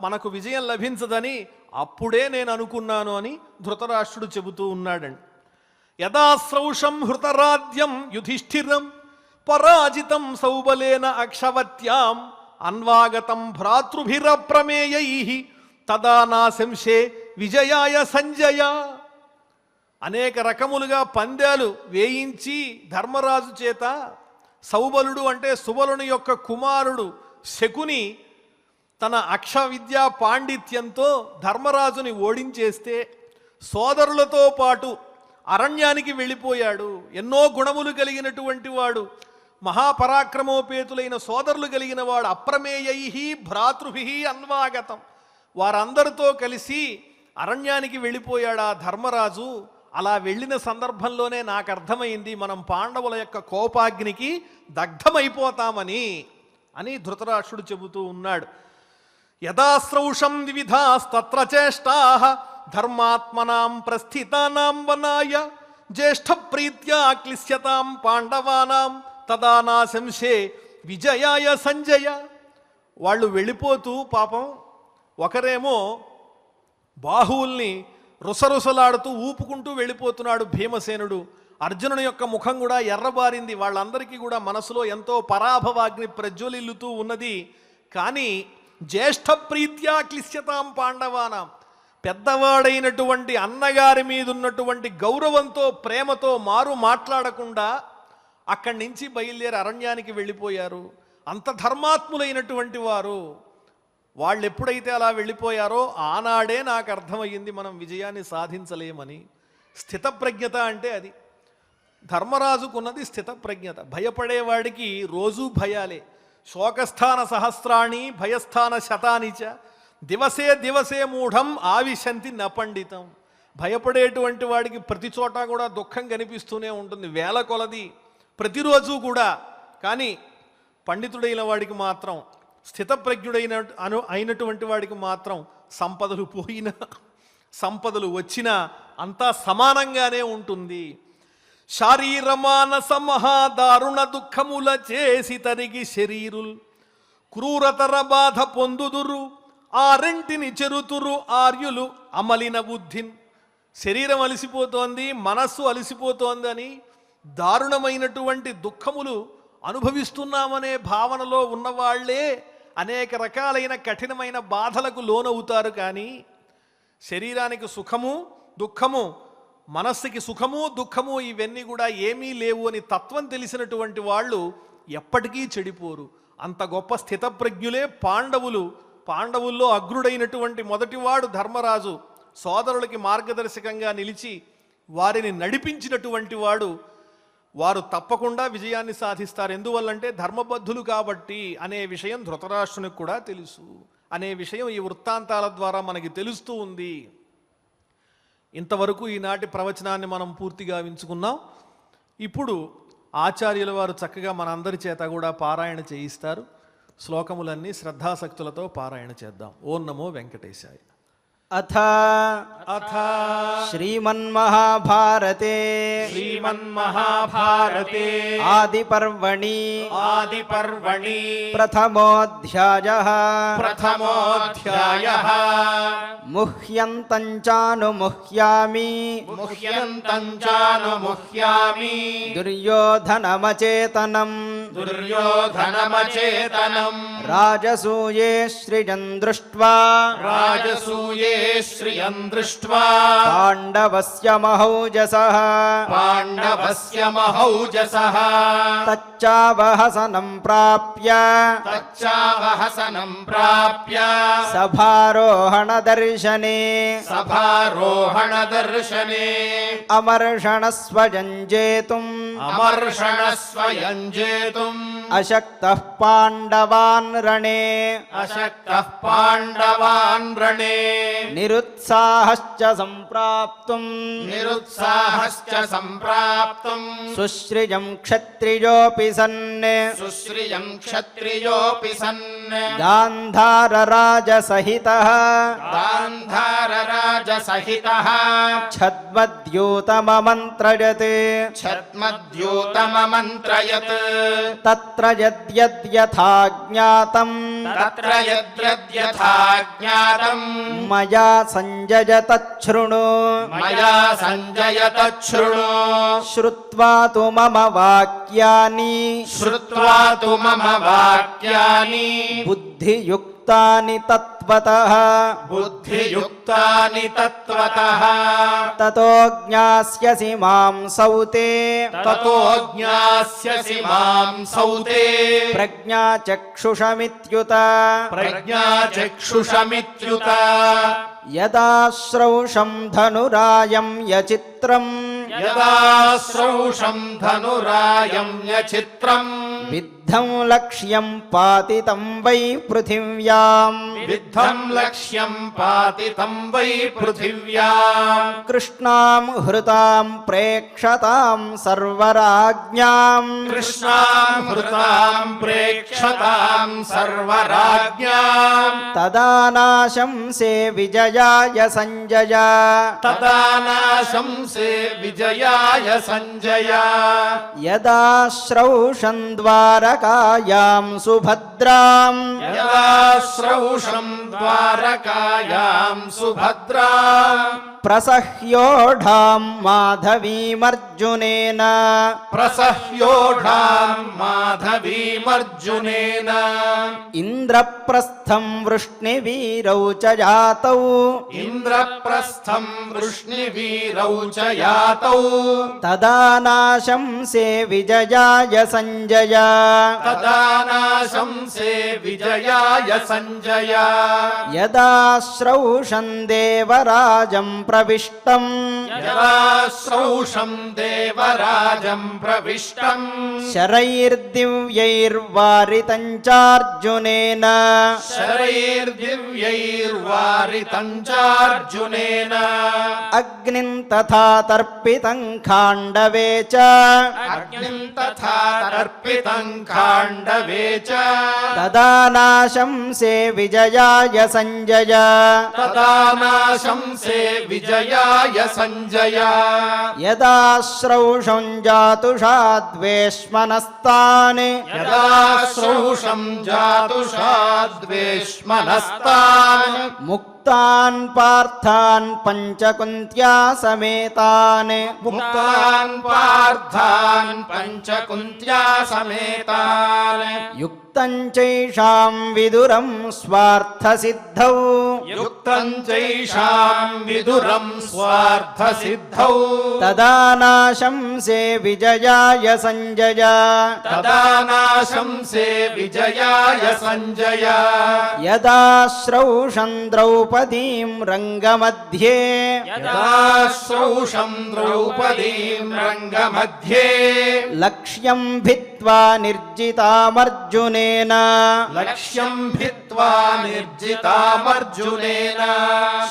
మనకు విజయం లభించదని అప్పుడే నేను అనుకున్నాను అని ధృతరాష్ట్రుడు చెబుతూ ఉన్నాడండి. యదాశ్రౌషం హృతరాద్యం యుధిష్ఠిరం పరాజితం సౌబలేన అక్షవత్యాం అన్వాగతం భ్రాతృభిరప్రమేయై తదా నాశంసే విజయాయ సంజయ. అనేక రకములుగా పందాలు వేయించి ధర్మరాజు చేత సౌబలుడు అంటే సుబలుని యొక్క కుమారుడు శకుని తన అక్ష విద్యా పాండిత్యంతో ధర్మరాజుని ఓడించేస్తే సోదరులతో పాటు అరణ్యానికి వెళ్ళిపోయాడు. ఎన్నో గుణములు కలిగినటువంటి వాడు, మహాపరాక్రమోపేతులైన సోదరులు కలిగిన వాడు. అప్రమేయై భ్రాతృభి అన్వాగతం, వారందరితో కలిసి అరణ్యానికి వెళ్ళిపోయాడు ఆ ధర్మరాజు. అలా వెళ్ళిన సందర్భంలోనే నాకు అర్థమైంది మనం పాండవుల యొక్క కోపాగ్నికి దగ్ధమైపోతామని అని ధృతరాష్ట్రుడు చెబుతూ ఉన్నాడు. యదాశ్రౌషం వివిధాస్తత్ర చేష్టాః ధర్మాత్మనాం ప్రస్థితానాం వనాయ జ్యేష్ఠ ప్రీత్యా క్లిశ్యతాం పాండవానాం తదా నాశంసే విజయాయ సంజయ. వాళ్ళు వెళ్ళిపోతూ పాపం ఒకరేమో బాహువుల్ని రుసరుసలాడుతూ ఊపుకుంటూ వెళ్ళిపోతున్నాడు భీమసేనుడు. అర్జునుని యొక్క ముఖం కూడా ఎర్రబారింది. వాళ్ళందరికీ కూడా మనసులో ఎంతో పరాభవాగ్ని ప్రజ్వలిల్లుతూ ఉన్నది. కానీ జ్యేష్ఠ ప్రీత్యా క్లిశ్యతాం పాండవానాం, పెద్దవాడైనటువంటి అన్నగారి మీద ఉన్నటువంటి గౌరవంతో ప్రేమతో మారు మాట్లాడకుండా అక్కడి నుంచి బయలుదేరి అరణ్యానికి వెళ్ళిపోయారు. అంత ధర్మాత్ములైనటువంటి వారు. వాళ్ళు ఎప్పుడైతే అలా వెళ్ళిపోయారో ఆనాడే నాకు అర్థమయ్యింది మనం విజయాన్ని సాధించలేమని. స్థితప్రజ్ఞత అంటే అది. ధర్మరాజుకున్నది స్థితప్రజ్ఞత. భయపడేవాడికి రోజూ భయాలే. శోకస్థాన సహస్రాణి భయస్థాన శతానిచ దివసే దివసే మూఢం ఆవిశంతి నపండితం. భయపడేటువంటి వాడికి ప్రతి చోట కూడా దుఃఖం కనిపిస్తూనే ఉంటుంది, వేల కొలది ప్రతిరోజు కూడా. కానీ పండితుడైన వాడికి మాత్రం, అయినటువంటి వాడికి మాత్రం సంపదలు పోయినా సంపదలు వచ్చినా అంతా సమానంగానే ఉంటుంది. శారీరమానస మహాదారుణ దుఃఖముల చేసి తరిగి శరీరుల్ క్రూరతర బాధ పొందుదురు ఆరెంటిని చెరుతురు ఆర్యులు అమలిన బుద్ధిన్. శరీరం అలసిపోతోంది, మనస్సు అలసిపోతోందని దారుణమైనటువంటి దుఃఖములు అనుభవిస్తున్నామనే భావనలో ఉన్నవాళ్లే అనేక రకాలైన కఠినమైన బాధలకు లోనవుతారు. కానీ శరీరానికి సుఖము దుఃఖము, మనస్సుకి సుఖము దుఃఖము ఇవన్నీ కూడా ఏమీ లేవు అని తత్వం తెలిసినటువంటి వాళ్ళు ఎప్పటికీ చెడిపోరు. అంత గొప్ప స్థితప్రజ్ఞులే పాండవులు. పాండవుల్లో అగ్రుడైనటువంటి మొదటివాడు ధర్మరాజు. సోదరులకి మార్గదర్శకంగా నిలిచి వారిని నడిపించినటువంటి వాడు. వారు తప్పకుండా విజయాన్ని సాధిస్తారు. ఎందువల్లంటే ధర్మబద్ధులు కాబట్టి అనే విషయం ధృతరాష్ట్రునికి కూడా తెలుసు అనే విషయం ఈ వృత్తాంతాల ద్వారా మనకి తెలుస్తూ ఉంది. ఇంతవరకు ఈనాటి ప్రవచనాన్ని మనం పూర్తిగా వించుకున్నాం. ఇప్పుడు ఆచార్యుల వారు చక్కగా మనందరి చేత కూడా పారాయణ చేయిస్తారు. శ్లోకములన్నీ శ్రద్ధాసక్తులతో పారాయణ చేద్దాం. ఓం నమో వెంకటేశాయ. అథ శ్రీమన్మహాభారతే ఆదిపర్వణి ప్రథమోऽధ్యాయః ముహ్యంతం చానుముహ్యామి దుర్యోధనమచేతనం రాజసూయే శ్రియం దృష్ట్వా పాండవస్య మహౌజసః తచ్చావహసనం ప్రాప్య సభారోహణ దర్శనే అమర్షణస్వయంజేతుం అశక్తః పాండవాన్ రణే నిరుత్సాహశ్చ సంప్రాప్తుం సుశ్రియం క్షత్రియోపి సన్ గాంధారరాజసహితః ఛద్మద్యూతమమంత్రయత్ తత్ర యద్యథా జ్ఞాతం మయా సంజయ తచ్ఛృణు శ్రుత్వా తు మమ వాక్యాని బుద్ధియుక్త బుద్ధియుక్తాని తత్వతః బుద్ధియుక్తాని తత్వతః తతో జ్ఞాస్యసి మాం సౌతే తతో జ్ఞాస్యసి మాం సౌతే ప్రజ్ఞాచక్షుషమిత్యుత ప్రజ్ఞాచక్షుషమిత్యుత యదా శ్రౌషం ధనురాయం యచిత్రం యదా శ్రౌషం ధనురాయం యచిత్రం విద్ధం లక్ష్యం పాతితం వై పృథివ్యాం విద్ధం లక్ష్యం పాతితం వై పృథివ్యాం కృష్ణాం హృతాం ప్రేక్షతాం సర్వరాజ్ఞాం కృష్ణాం హృతాం ప్రేక్షతాం సర్వరాజ్ఞాం తదా నాశంసే విజయాయ సంజయ తదా నాశంసే విజయాయ సంజయ యదా శ్రౌషం ద్వారకాయాం సుభద్రాం యదా శ్రౌషం ద్వారకాయాం సుభద్రాం ప్రసహ్యోఢాం మాధవీమర్జునేన ప్రసహ్యోఢాం మాధవీమర్జునేన ఇంద్రప్రస్థం వృష్ణివీరౌ చ జాతౌ ఇంద్రప్రస్థం వృష్ణివీరౌ చ యాతౌ తదా నాశంసే విజయాయ సంజయ తదా నాశంసే విజయాయ సంజయ యదా శ్రౌషం దేవరాజం ప్రవిష్టం యదా శ్రౌషం దేవరాజం ప్రవిష్టం శరైర్దివ్యైర్వారితం చార్జునేన శరైర్దివ్యైర్వారితం చార్జునేన అగ్నిం తథా తర్పితం ఖాండవే చ అగ్నిం తథా తర్పితం ఖాండవే చ తదా నాశంసే విజయాయ సంజయ తదా నాశంసే విజయాయ సంజయ యదా శ్రౌషం జాతుషాద్వేష్మనస్తాన్ యదా శ్రౌషం జాతుషాద్వేష్మనస్తాన్ ముక్తాన్ పార్థాన్ పంచకుంత్యా సమేతాన్ ముక్తాన్ పార్థాన్ పంచకుంత్యా సమేతాన్ యుక్తం చైషాం విదురం స్వార్థసిద్ధౌ యుక్తం చైషాం విదురం స్వార్థసిద్ధౌ తదా నాశంసే విజయాయ సంజయ తదా నాశంసే విజయాయ సంజయ యదా శ్రౌషం ద్రౌపదీం రంగమధ్యే యదా శ్రౌషం ద్రౌపదీం రంగమధ్యే లక్ష్యం భిత్వా నిర్జితామర్జునేన లక్ష్యం భిత్వా నిర్జితామర్జునేన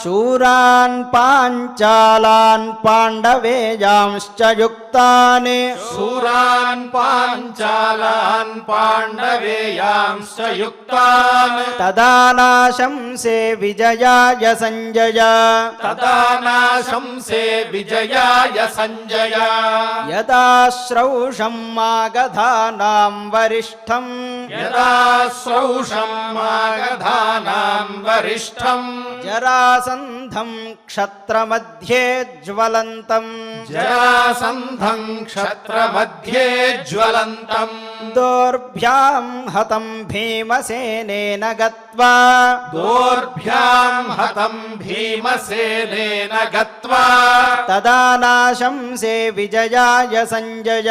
శూరాన్ పాంచాలాన్ పాండవేయాంశ్చ యుక్తాన్ శూరాన్ పాంచాలాన్ పాండవేయాంశ్చ యుక్తాన్ తదా నాశంసే విజయాయ సంజయ తదా నాశంసే విజయాయ సంజయ యదా శ్రౌషం మాగధానాం వరిష్టం యదా శ్రౌషం మాగధానాం వరిష్టం జరాసంధం క్షత్రమధ్యే జ్వలంతం జరాసంధం క్షత్రమధ్యే జ్వలంతం దోర్భ్యాం హతం భీమసేనేన గత్వా దోర్భ్యాం హతం భీమసేనేన గత్వా తదా నాశంసే విజయాయ సంజయ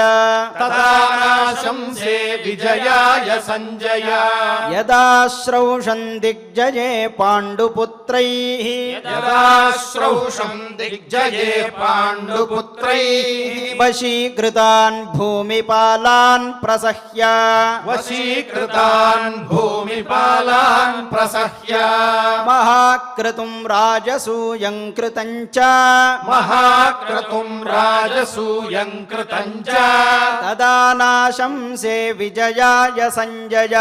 తదా నాశంసే విజయాయ సంజయ యదా శ్రౌషం దిగ్జయే పాండుపుత్రైః యదా శ్రౌషం దిగ్జయే పాండుపుత్రైః వశీకృతాన్ భూమిపాలాన్ ప్రసహ్య వశీకృతాన్ భూమిపాలాన్ ప్రసహ్య మహాక్రతుం రాజసూయం కృతం చ మహాక్రతుం రాజసూయం కృతం చ తదా నాశంసే విజయాయ సంజయ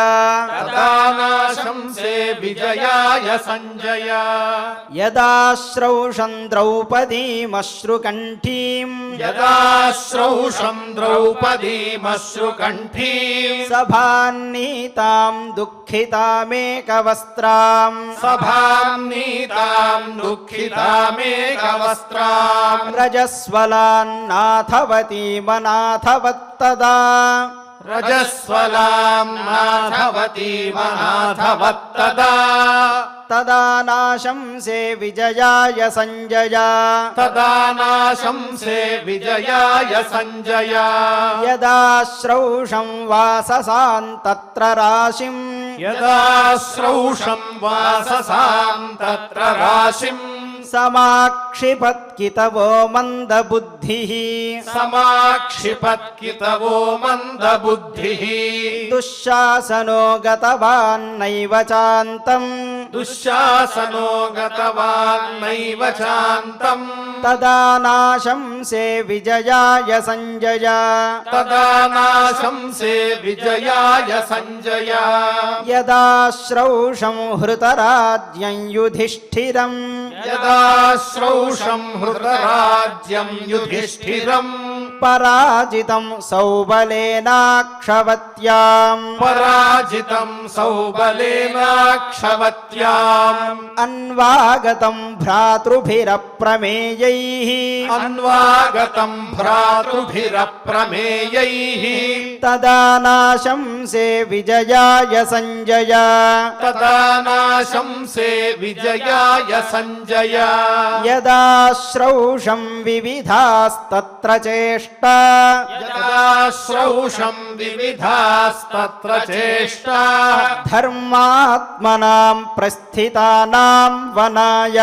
తదా నాశంసే విజయాయ సంజయ యదా శ్రౌషం ద్రౌపదీమశ్రుకంఠీం యదా శ్రౌషం ద్రౌపదీమశ్రుకంఠీం సభాన్నీతాం దుఃఖితామేకవస్త్రాం సభాం నీతాం దుఃఖితామేకవస్త్రాం రజస్వలాన్నాథవతీమనాథవత్తదా రజస్వలాం మాధవతీమనాథవత్తదా తదా నాశంసే విజయాయ సంజయ తదా నాశంసే విజయాయ సంజయ యదా శ్రౌషం వాససాం తత్ర రాశిం యదా శ్రౌషం వాససాం తత్ర రాశిం సమాక్షిపత్కితవో మందబుద్ధిః సమాక్షిపత్కితవో మందబుద్ధిః దుశ్శాసనో గతవాన్నైవ చాంతం దుశ్శాసనో గతవాన్నైవ చాంతం తదా నాశంసే విజయాయ సంజయ తదా నాశంసే విజయాయ సంజయ యదా శ్రౌషం హృతరాజ్యం యుధిష్ఠిరం యదా శ్రౌషం హృతరాజ్యం యుధిష్ఠిరం పరాజితం సౌబలేనాక్షవత్యాం పరాజితం సౌబలేనాక్షవత్యాం అన్వాగతం భ్రాతృభిరప్రమేయైః అన్వాగతం భ్రాతృభిరప్రమేయైః తదా నాశంసే విజయాయ సంజయ తదా నాశంసే విజయాయ సంజయ యదా శ్రౌషం వివిధాస్తత్ర చేష్టా యదా శ్రౌషం వివిధాస్తత్ర చేష్టా ధర్మాత్మనాం ప్రస్థితానాం వనాయ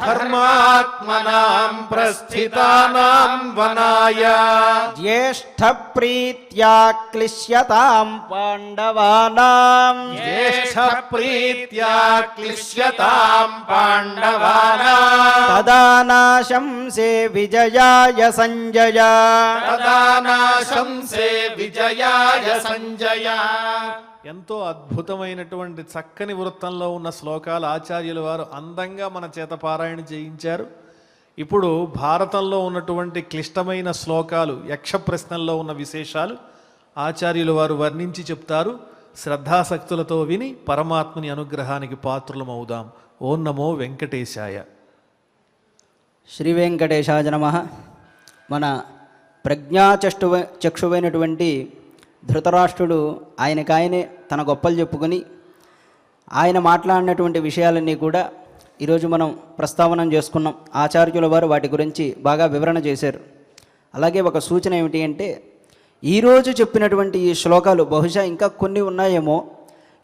ధర్మాత్మనాం ప్రస్థితానాం వనాయ జ్యేష్ఠ ప్రీత్యా క్లిశ్యతాం పాండవానాం జ్యేష్ఠ ప్రీత్యా క్లిశ్యతాం పాండవానాం తదా నాశంసే విజయాయ సంజయ తదా నాశంసే విజయాయ సంజయ. ఎంతో అద్భుతమైనటువంటి చక్కని వృత్తంలో ఉన్న శ్లోకాలు ఆచార్యుల వారు అందంగా మన చేత పారాయణ చేయించారు. ఇప్పుడు భారతంలో ఉన్నటువంటి క్లిష్టమైన శ్లోకాలు యక్ష ప్రశ్నల్లో ఉన్న విశేషాలు ఆచార్యుల వారు వర్ణించి చెప్తారు. శ్రద్ధాసక్తులతో విని పరమాత్మని అనుగ్రహానికి పాత్రులమవుదాం. ఓం నమో వెంకటేశాయ. శ్రీ వెంకటేశాయ నమః. మన చక్షువైనటువంటి ధృతరాష్ట్రుడు ఆయనకాయనే తన గొప్పలు చెప్పుకొని ఆయన మాట్లాడినటువంటి విషయాలన్నీ కూడా ఈరోజు మనం ప్రస్తావన చేసుకున్నాం. ఆచార్యుల వారు వాటి గురించి బాగా వివరణ చేశారు. అలాగే ఒక సూచన ఏమిటి అంటే ఈరోజు చెప్పినటువంటి ఈ శ్లోకాలు బహుశా ఇంకా కొన్ని ఉన్నాయేమో.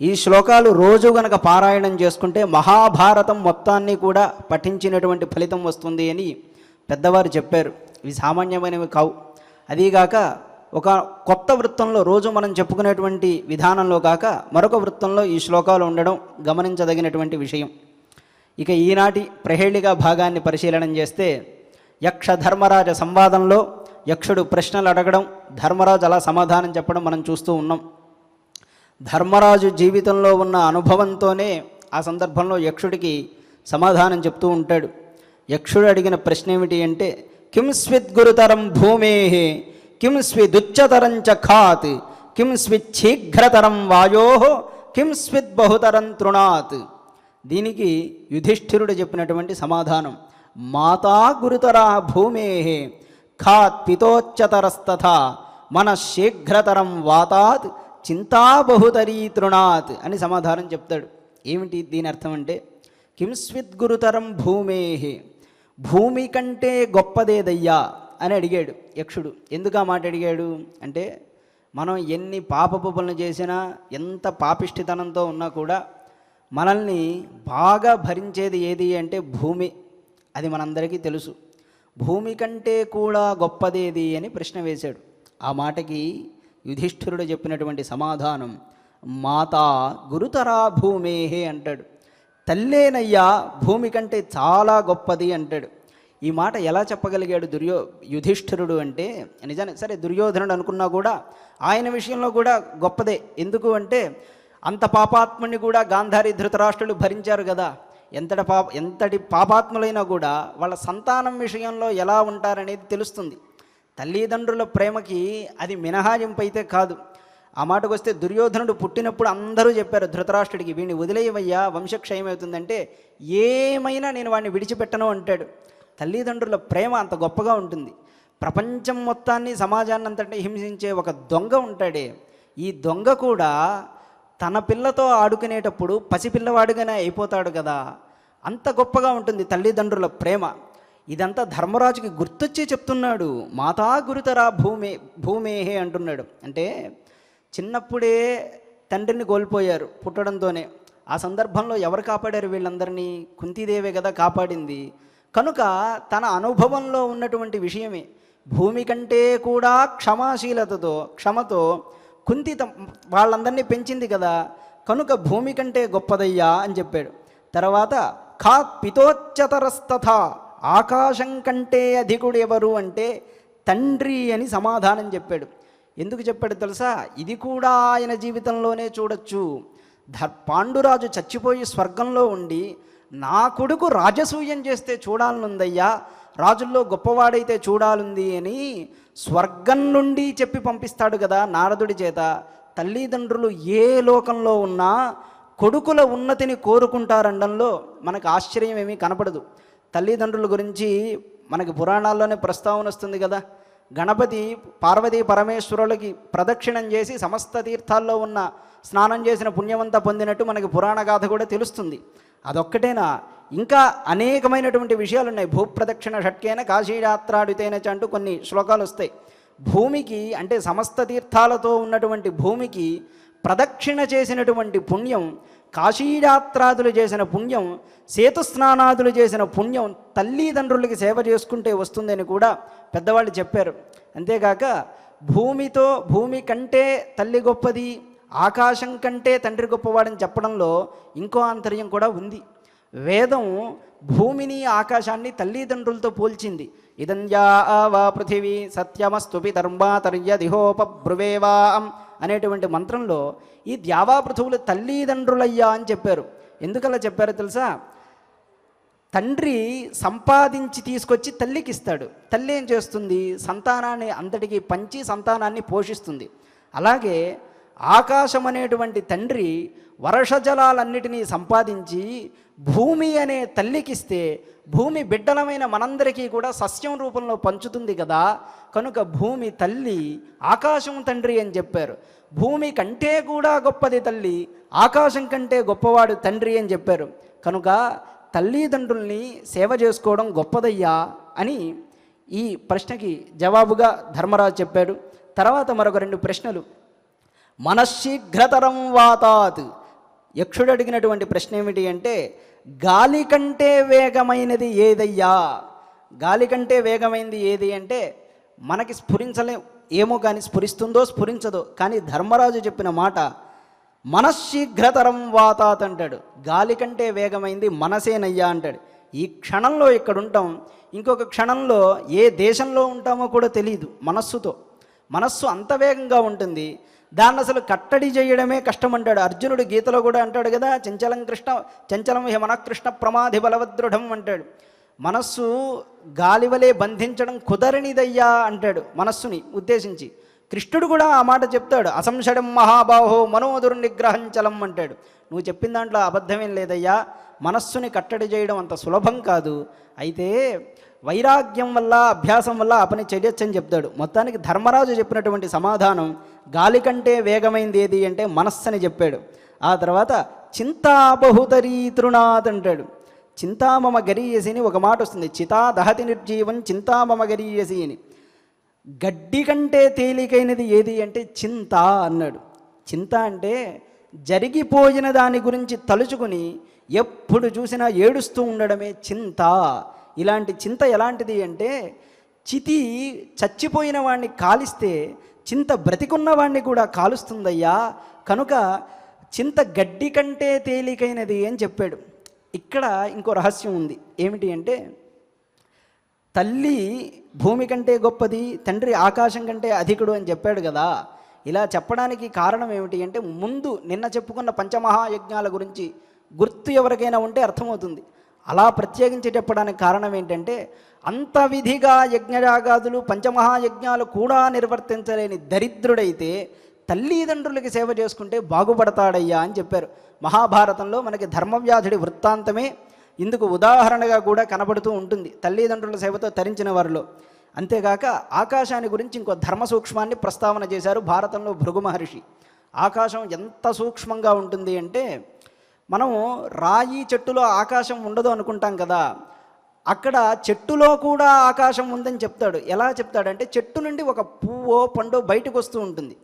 ఈ శ్లోకాలు రోజు గనక పారాయణం చేసుకుంటే మహాభారతం మొత్తాన్ని కూడా పఠించినటువంటి ఫలితం వస్తుంది అని పెద్దవారు చెప్పారు. ఇవి సామాన్యమైనవి కావు. అదీగాక ఒక కొత్త వృత్తంలో రోజు మనం చెప్పుకునేటువంటి విధానంలో కాక మరొక వృత్తంలో ఈ శ్లోకాలు ఉండడం గమనించదగినటువంటి విషయం. ఇక ఈనాటి ప్రహేళిగా భాగాన్ని పరిశీలనం చేస్తే యక్ష ధర్మరాజ సంవాదంలో యక్షుడు ప్రశ్నలు అడగడం, ధర్మరాజు అలా సమాధానం చెప్పడం మనం చూస్తూ ఉన్నాం. ధర్మరాజు జీవితంలో ఉన్న అనుభవంతోనే ఆ సందర్భంలో యక్షుడికి సమాధానం చెప్తూ ఉంటాడు. యక్షుడు అడిగిన ప్రశ్న ఏమిటి అంటే కిం స్విద్ గురుతరం భూమేః కిం స్విదుచ్చతరం చ ఖాత్ కిం స్విచ్చీఘ్రతరం వాయోః కిం స్విద్ బహుతరం తృణాత్. దీనికి యుధిష్ఠిరుడు చెప్పినటువంటి సమాధానం మాతా గురుతరా భూమేః ఖాత్ పితోచ్చతరస్తథా మన శీఘ్రతరం వాతాత్ చింతా బహుతరీ తృణాత్ అని సమాధానం చెప్తాడు. ఏమిటి దీని అర్థం అంటే కింస్విద్ గురుతరం భూమేః భూమి కంటే గొప్పదేదయ్యా అని అడిగాడు యక్షుడు. ఎందుకు ఆ మాట అడిగాడు అంటే మనం ఎన్ని పాపపు పనులు చేసినా ఎంత పాపిష్టితనంతో ఉన్నా కూడా మనల్ని బాగా భరించేది ఏది అంటే భూమి. అది మనందరికీ తెలుసు. భూమి కంటే కూడా గొప్పదేది అని ప్రశ్న వేశాడు. ఆ మాటకి యుధిష్ఠిరుడు చెప్పినటువంటి సమాధానం మాతా గురుతరా భూమేః అంటాడు. తల్లేనయ్యా భూమి కంటే చాలా గొప్పది అంటాడు. ఈ మాట ఎలా చెప్పగలిగాడు యుధిష్ఠిరుడు అంటే నిజానికి సరే దుర్యోధనుడు అనుకున్నా కూడా ఆయన విషయంలో కూడా గొప్పదే. ఎందుకు అంటే అంత పాపాత్ముని కూడా గాంధారి ధృతరాష్ట్రులు భరించారు కదా. ఎంతటి పాపాత్ములైనా కూడా వాళ్ళ సంతానం విషయంలో ఎలా ఉంటారనేది తెలుస్తుంది. తల్లిదండ్రుల ప్రేమకి అది మినహాయింపు అయితే కాదు. ఆ మాటకు వస్తే దుర్యోధనుడు పుట్టినప్పుడు అందరూ చెప్పారు ధృతరాష్ట్రుడికి వీడిని వదిలేయవయ్యా వంశక్షయం అవుతుందంటే ఏమైనా నేను వాడిని విడిచిపెట్టను అంటాడు. తల్లిదండ్రుల ప్రేమ అంత గొప్పగా ఉంటుంది. ప్రపంచం మొత్తాన్ని సమాజాన్ని అంతటి హింసించే ఒక దొంగ ఉంటాడే, ఈ దొంగ కూడా తన పిల్లతో ఆడుకునేటప్పుడు పసిపిల్లవాడుగానే అయిపోతాడు కదా. అంత గొప్పగా ఉంటుంది తల్లిదండ్రుల ప్రేమ. ఇదంతా ధర్మరాజుకి గుర్తొచ్చి చెప్తున్నాడు. మాతా గురుతరా భూమేహే అంటున్నాడు. అంటే చిన్నప్పుడే తండ్రిని కోల్పోయారు పుట్టడంతోనే. ఆ సందర్భంలో ఎవరు కాపాడారు వీళ్ళందరినీ? కుంతీదేవే కదా కాపాడింది. కనుక తన అనుభవంలో ఉన్నటువంటి విషయమే, భూమి కంటే కూడా క్షమతో కుంతి వాళ్ళందరినీ పెంచింది కదా, కనుక భూమి కంటే గొప్పదయ్యా అని చెప్పాడు. తర్వాత ఖా పితోచ్చతరస్తథ, ఆకాశం కంటే అధికుడు ఎవరు అంటే తండ్రి అని సమాధానం చెప్పాడు. ఎందుకు చెప్పాడు తెలుసా? ఇది కూడా ఆయన జీవితంలోనే చూడొచ్చు. పాండురాజు చచ్చిపోయి స్వర్గంలో ఉండి నా కొడుకు రాజసూయం చేస్తే చూడాలనుందయ్యా, రాజుల్లో గొప్పవాడైతే చూడాలుంది అని స్వర్గం నుండి చెప్పి పంపిస్తాడు కదా నారదుడి చేత. తల్లిదండ్రులు ఏ లోకంలో ఉన్నా కొడుకుల ఉన్నతిని కోరుకుంటారనడంలో మనకు ఆశ్చర్యం ఏమీ కనపడదు. తల్లిదండ్రుల గురించి మనకి పురాణాల్లోనే ప్రస్తావన వస్తుంది కదా. గణపతి పార్వతీ పరమేశ్వరులకి ప్రదక్షిణం చేసి సమస్త తీర్థాల్లో ఉన్న స్నానం చేసిన పుణ్యమంతా పొందినట్టు మనకి పురాణ గాథ కూడా తెలుస్తుంది. అదొక్కటేనా, ఇంకా అనేకమైనటువంటి విషయాలు ఉన్నాయి. భూప్రదక్షిణ షట్కేన కాశీయాత్రాడితేన అంటూ కొన్ని శ్లోకాలు వస్తాయి. భూమికి అంటే సమస్త తీర్థాలతో ఉన్నటువంటి భూమికి ప్రదక్షిణ చేసినటువంటి పుణ్యం, కాశీయాత్రాదులు చేసిన పుణ్యం, సేతుస్నానాదులు చేసిన పుణ్యం తల్లిదండ్రులకి సేవ చేసుకుంటే వస్తుందని కూడా పెద్దవాళ్ళు చెప్పారు. అంతేగాక భూమి కంటే తల్లి గొప్పది, ఆకాశం కంటే తండ్రి గొప్పవాడని చెప్పడంలో ఇంకో ఆంతర్యం కూడా ఉంది. వేదం భూమిని ఆకాశాన్ని తల్లిదండ్రులతో పోల్చింది. ఇదంజా వా పృథివీ సత్యమస్తు పితర్మాతర్యదిహోపబ్రువేవాం అనేటువంటి మంత్రంలో ఈ ద్యావా పృథువులు తల్లిదండ్రులయ్యా అని చెప్పారు. ఎందుకలా చెప్పారో తెలుసా? తండ్రి సంపాదించి తీసుకొచ్చి తల్లికి ఇస్తాడు. తల్లి ఏం చేస్తుంది? సంతానాన్ని అంతటికి పంచి సంతానాన్ని పోషిస్తుంది. అలాగే ఆకాశం అనేటువంటి తండ్రి వర్షజలాలన్నిటినీ సంపాదించి భూమి అనే తల్లికిస్తే భూమి బిడ్డలమైన మనందరికీ కూడా సస్యం రూపంలో పంచుతుంది కదా. కనుక భూమి తల్లి, ఆకాశం తండ్రి అని చెప్పారు. భూమి కంటే కూడా గొప్పది తల్లి, ఆకాశం కంటే గొప్పవాడు తండ్రి అని చెప్పారు. కనుక తల్లిదండ్రుల్ని సేవ చేసుకోవడం గొప్పదయ్యా అని ఈ ప్రశ్నకి జవాబుగా ధర్మరాజు చెప్పాడు. తర్వాత మరొక 2 ప్రశ్నలు. మనశ్శీఘ్రతరం వాతాత్, యక్షుడు అడిగినటువంటి ప్రశ్న ఏమిటి అంటే గాలి కంటే వేగమైనది ఏదయ్యా? గాలి కంటే వేగమైనది ఏది అంటే మనకి ఏమో కానీ స్ఫురిస్తుందో స్ఫురించదో, కానీ ధర్మరాజు చెప్పిన మాట మనశ్శీఘ్రతరం వాతాత్ అంటాడు. గాలి కంటే వేగమైంది మనసేనయ్యా అంటాడు. ఈ క్షణంలో ఇక్కడ ఉంటాం, ఇంకొక క్షణంలో ఏ దేశంలో ఉంటామో కూడా తెలియదు. మనస్సు అంత వేగంగా ఉంటుంది, దాన్ని అసలు కట్టడి చేయడమే కష్టం అంటాడు అర్జునుడు. గీతలో కూడా అంటాడు కదా, చంచలం హి మనకృష్ణ ప్రమాధి బలవదృఢం అంటాడు. మనస్సు గాలివలే బంధించడం కుదరనిదయ్యా అంటాడు మనస్సుని ఉద్దేశించి. కృష్ణుడు కూడా ఆ మాట చెప్తాడు, అసంశడం మహాబాహో మనోదుర్నిగ్రహం చలం అంటాడు. నువ్వు చెప్పిన దాంట్లో అబద్ధమేం లేదయ్యా, మనస్సుని కట్టడి చేయడం అంత సులభం కాదు, అయితే వైరాగ్యం వల్ల అభ్యాసం వల్ల ఆ పని చేయొచ్చని చెప్తాడు. మొత్తానికి ధర్మరాజు చెప్పినటువంటి సమాధానం గాలి కంటే వేగమైంది ఏది అంటే మనస్సు అని చెప్పాడు. ఆ తర్వాత చింతా బహుతరీ తృణాత్ అంటాడు. చింతామమ గరీయసి అని ఒక మాట వస్తుంది. చితా దహతి నిర్జీవం చింతామమ గరీయసి అని. గడ్డి కంటే తేలికైనది ఏది అంటే చింత అన్నాడు. చింత అంటే జరిగిపోయిన దాని గురించి తలుచుకుని ఎప్పుడు చూసినా ఏడుస్తూ ఉండడమే చింత. ఇలాంటి చింత ఎలాంటిది అంటే చితి చచ్చిపోయిన వాడిని కాలిస్తే చింత బ్రతికున్న వాడిని కూడా కాలుస్తుందయ్యా. కనుక చింత గడ్డి కంటే తేలికైనది అని చెప్పాడు. ఇక్కడ ఇంకో రహస్యం ఉంది. ఏమిటి అంటే తల్లి భూమి కంటే గొప్పది, తండ్రి ఆకాశం కంటే అధికుడు అని చెప్పాడు కదా. ఇలా చెప్పడానికి కారణం ఏమిటి అంటే ముందు నిన్న చెప్పుకున్న పంచమహాయజ్ఞాల గురించి గుర్తు ఎవరికైనా ఉంటే అర్థమవుతుంది. అలా ప్రత్యేకించి చెప్పడానికి కారణం ఏంటంటే అంత విధిగా యజ్ఞయాగాదులు పంచమహాయజ్ఞాలు కూడా నిర్వర్తించలేని దరిద్రుడైతే తల్లిదండ్రులకి సేవ చేసుకుంటే బాగుపడతాడయ్యా అని చెప్పారు. మహాభారతంలో మనకి ధర్మవ్యాధుడి వృత్తాంతమే ఇందుకు ఉదాహరణగా కూడా కనబడుతూ ఉంటుంది తల్లిదండ్రుల సేవతో తరించిన వారిలో. అంతేగాక ఆకాశాన్ని గురించి ఇంకో ధర్మ సూక్ష్మాన్ని ప్రస్తావన చేశారు భారతంలో భృగు మహర్షి. ఆకాశం ఎంత సూక్ష్మంగా ఉంటుంది అంటే, మనము రాయి చెట్టులో ఆకాశం ఉండదు అనుకుంటాం కదా, అక్కడ చెట్టులో కూడా ఆకాశం ఉందని చెప్తాడు. ఎలా చెప్తాడంటే, చెట్టు నుండి ఒక పువ్వో పండో బయటకు వస్తూ ఉంటుంది.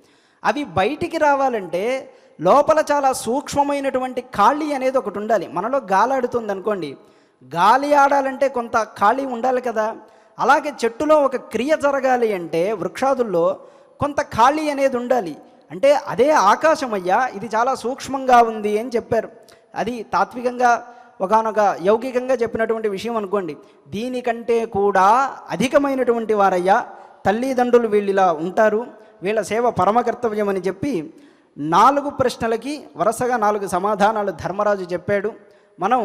అవి బయటికి రావాలంటే లోపల చాలా సూక్ష్మమైనటువంటి ఖాళీ అనేది ఒకటి ఉండాలి. మనలో గాలి ఆడుతుంది అనుకోండి, గాలి ఆడాలంటే కొంత ఖాళీ ఉండాలి కదా. అలాగే చెట్టులో ఒక క్రియ జరగాలి అంటే వృక్షాదుల్లో కొంత ఖాళీ అనేది ఉండాలి. అంటే అదే ఆకాశమయ్యా, ఇది చాలా సూక్ష్మంగా ఉంది అని చెప్పారు. అది తాత్వికంగా ఒకనొక యౌగికంగా చెప్పినటువంటి విషయం అనుకోండి. దీనికంటే కూడా అధికమైనటువంటి వారయ్యా తల్లిదండ్రులు వీళ్ళిలా ఉంటారు, వీళ్ళ సేవ పరమకర్తవ్యం అని చెప్పి 4 ప్రశ్నలకి వరుసగా 4 సమాధానాలు ధర్మరాజు చెప్పాడు. మనం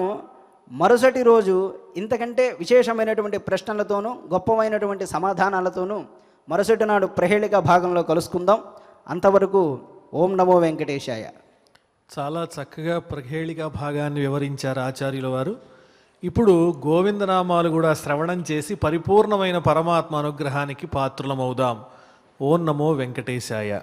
మరుసటి రోజు ఇంతకంటే విశేషమైనటువంటి ప్రశ్నలతోనూ గొప్పమైనటువంటి సమాధానాలతోనూ మరుసటి నాడు ప్రహేళిక భాగంలో కలుసుకుందాం. అంతవరకు ఓం నమో వెంకటేశాయ. చాలా చక్కగా ప్రహేళిక భాగాన్ని వివరించారు ఆచార్యుల వారు. ఇప్పుడు గోవిందనామాలు కూడా శ్రవణం చేసి పరిపూర్ణమైన పరమాత్మ అనుగ్రహానికి పాత్రులమవుదాం. ఓం నమో వెంకటేశాయ.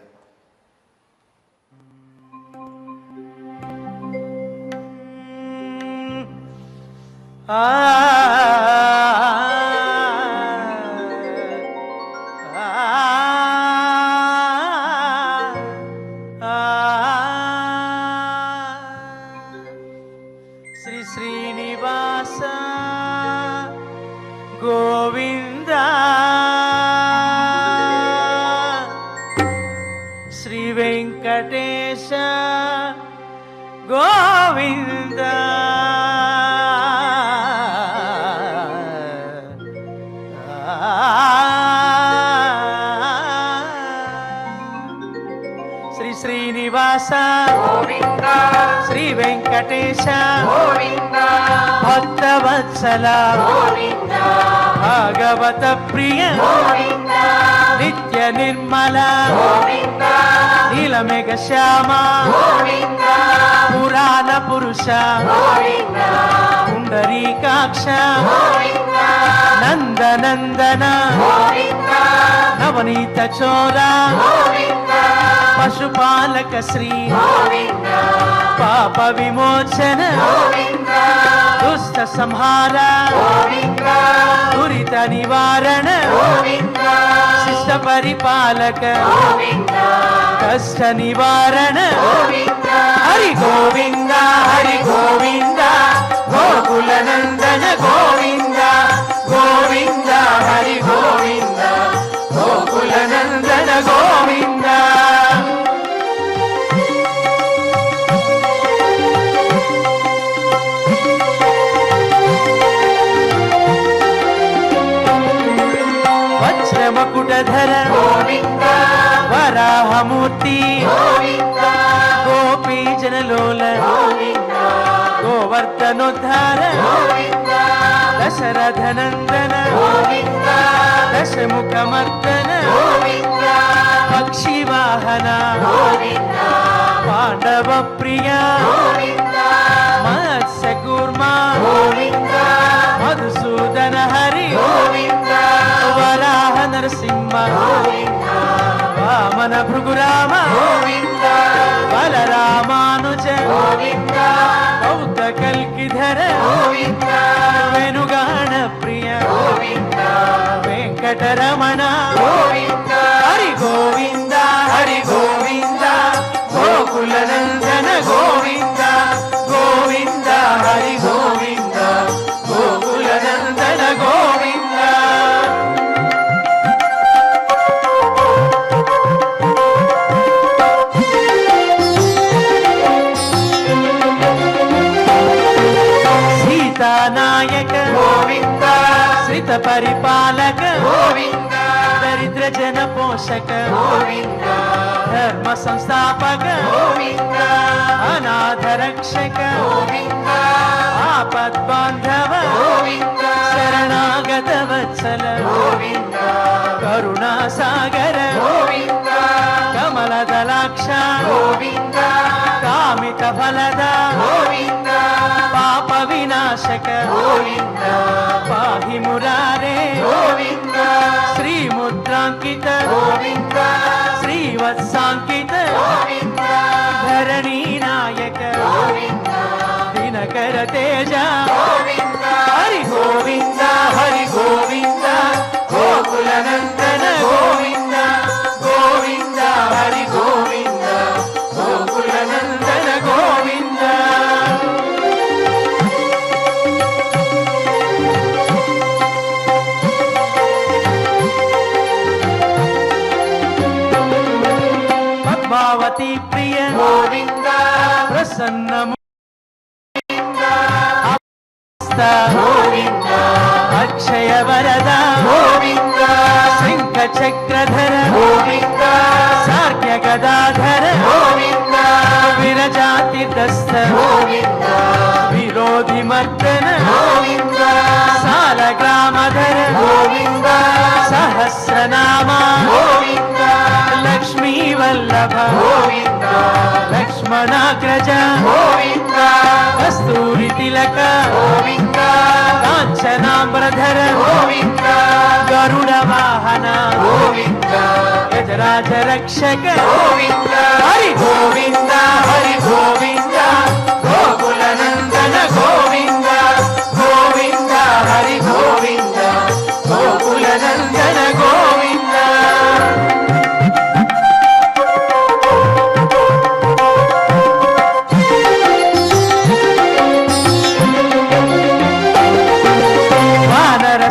శ్రీ శ్రీనివాస గోవింద శ్రీ వెంకటేశ గోవింద శ్రీ శ్రీనివాస గోవింద శ్రీ వెంకటేశ గోవింద భక్తవత్సల గోవింద భాగవత ప్రియ గోవింద నిత్య నిర్మల గోవింద నీలమేఘ శ్యామ గోవింద పురాణ పురుష గోవింద పుండరీకాక్ష గోవింద నందనందన గోవింద నవనీత చోర గోవింద పశుపాలక శ్రీ గోవింద పాప విమోచన గోవింద దుష్ట సంహార గోవింద దురిత నివారణ గోవింద శిష్ట పరిపాలక గోవింద కష్ట నివారణ గోవింద హరి గోవింద హరి గోవింద గోకుల నందన గోవింద గోవింద హరి గోవింద గోకుల నందన గోవింద వజ్రమకుటధర గోవింద వరాహమూర్తి గోవింద గోపీ జనలోల గోవింద గోవర్ధనోద్ధార గోవింద దశరథ నందన గోవింద దశముఖమర్దన గోవింద పక్షి వాహన గోవింద పాండవ ప్రియ గోవింద మత్స్య కూర్మ గోవింద మధుసూదన హరి గోవింద వరాహ నరసింహ గోవింద వామన భృగురామ గోవింద బలరామానుజ గోవింద బౌద్ధ కల్కిధర గోవింద వేణుగాన ప్రియ గోవింద వెంకటరమణ గోవింద హరి గోవింద హరి గోవింద గోకుల నందన గోవింద గోవింద హరి గోవింద గోకుల నందన గోవింద సీతానాయక గోవింద శ్రిత పరిపాలక గోవింద దరిద్ర జన పోషక గోవింద ధర్మ సంస్థాపక గోవింద అనాథ రక్షక గోవింద ఆపద్బాంధవ గోవింద శరణాగత వత్సల గోవింద కరుణా సాగర గోవింద కమల దళాక్ష గోవింద కామిత ఫలద గోవింద పాప వినాశక గోవింద పాహి మురారే గోవింద ఆసన్నము గోవింద అక్షయ వరద గోవింద శంఖ చక్రధర గోవింద సార్క్య గదాధర గోవింద విరజాతి దస్త గోవింద విరోధి మర్దన గోవింద సాలగ్రామధర గోవింద సహస్రనామ గోవింద లక్ష్మీ వల్లభ గోవింద లక్ష్మణాగ్రజ గోవింద కస్తూరి తిలక గోవింద కాంచనాంబరధర గోవింద గరుడ వాహన గోవింద గజరాజ రక్షక గోవింద హరి గోవింద హరి గోవింద గోకుల నందన గోవింద గోవింద హరి గోవింద గోకుల నందన గోవింద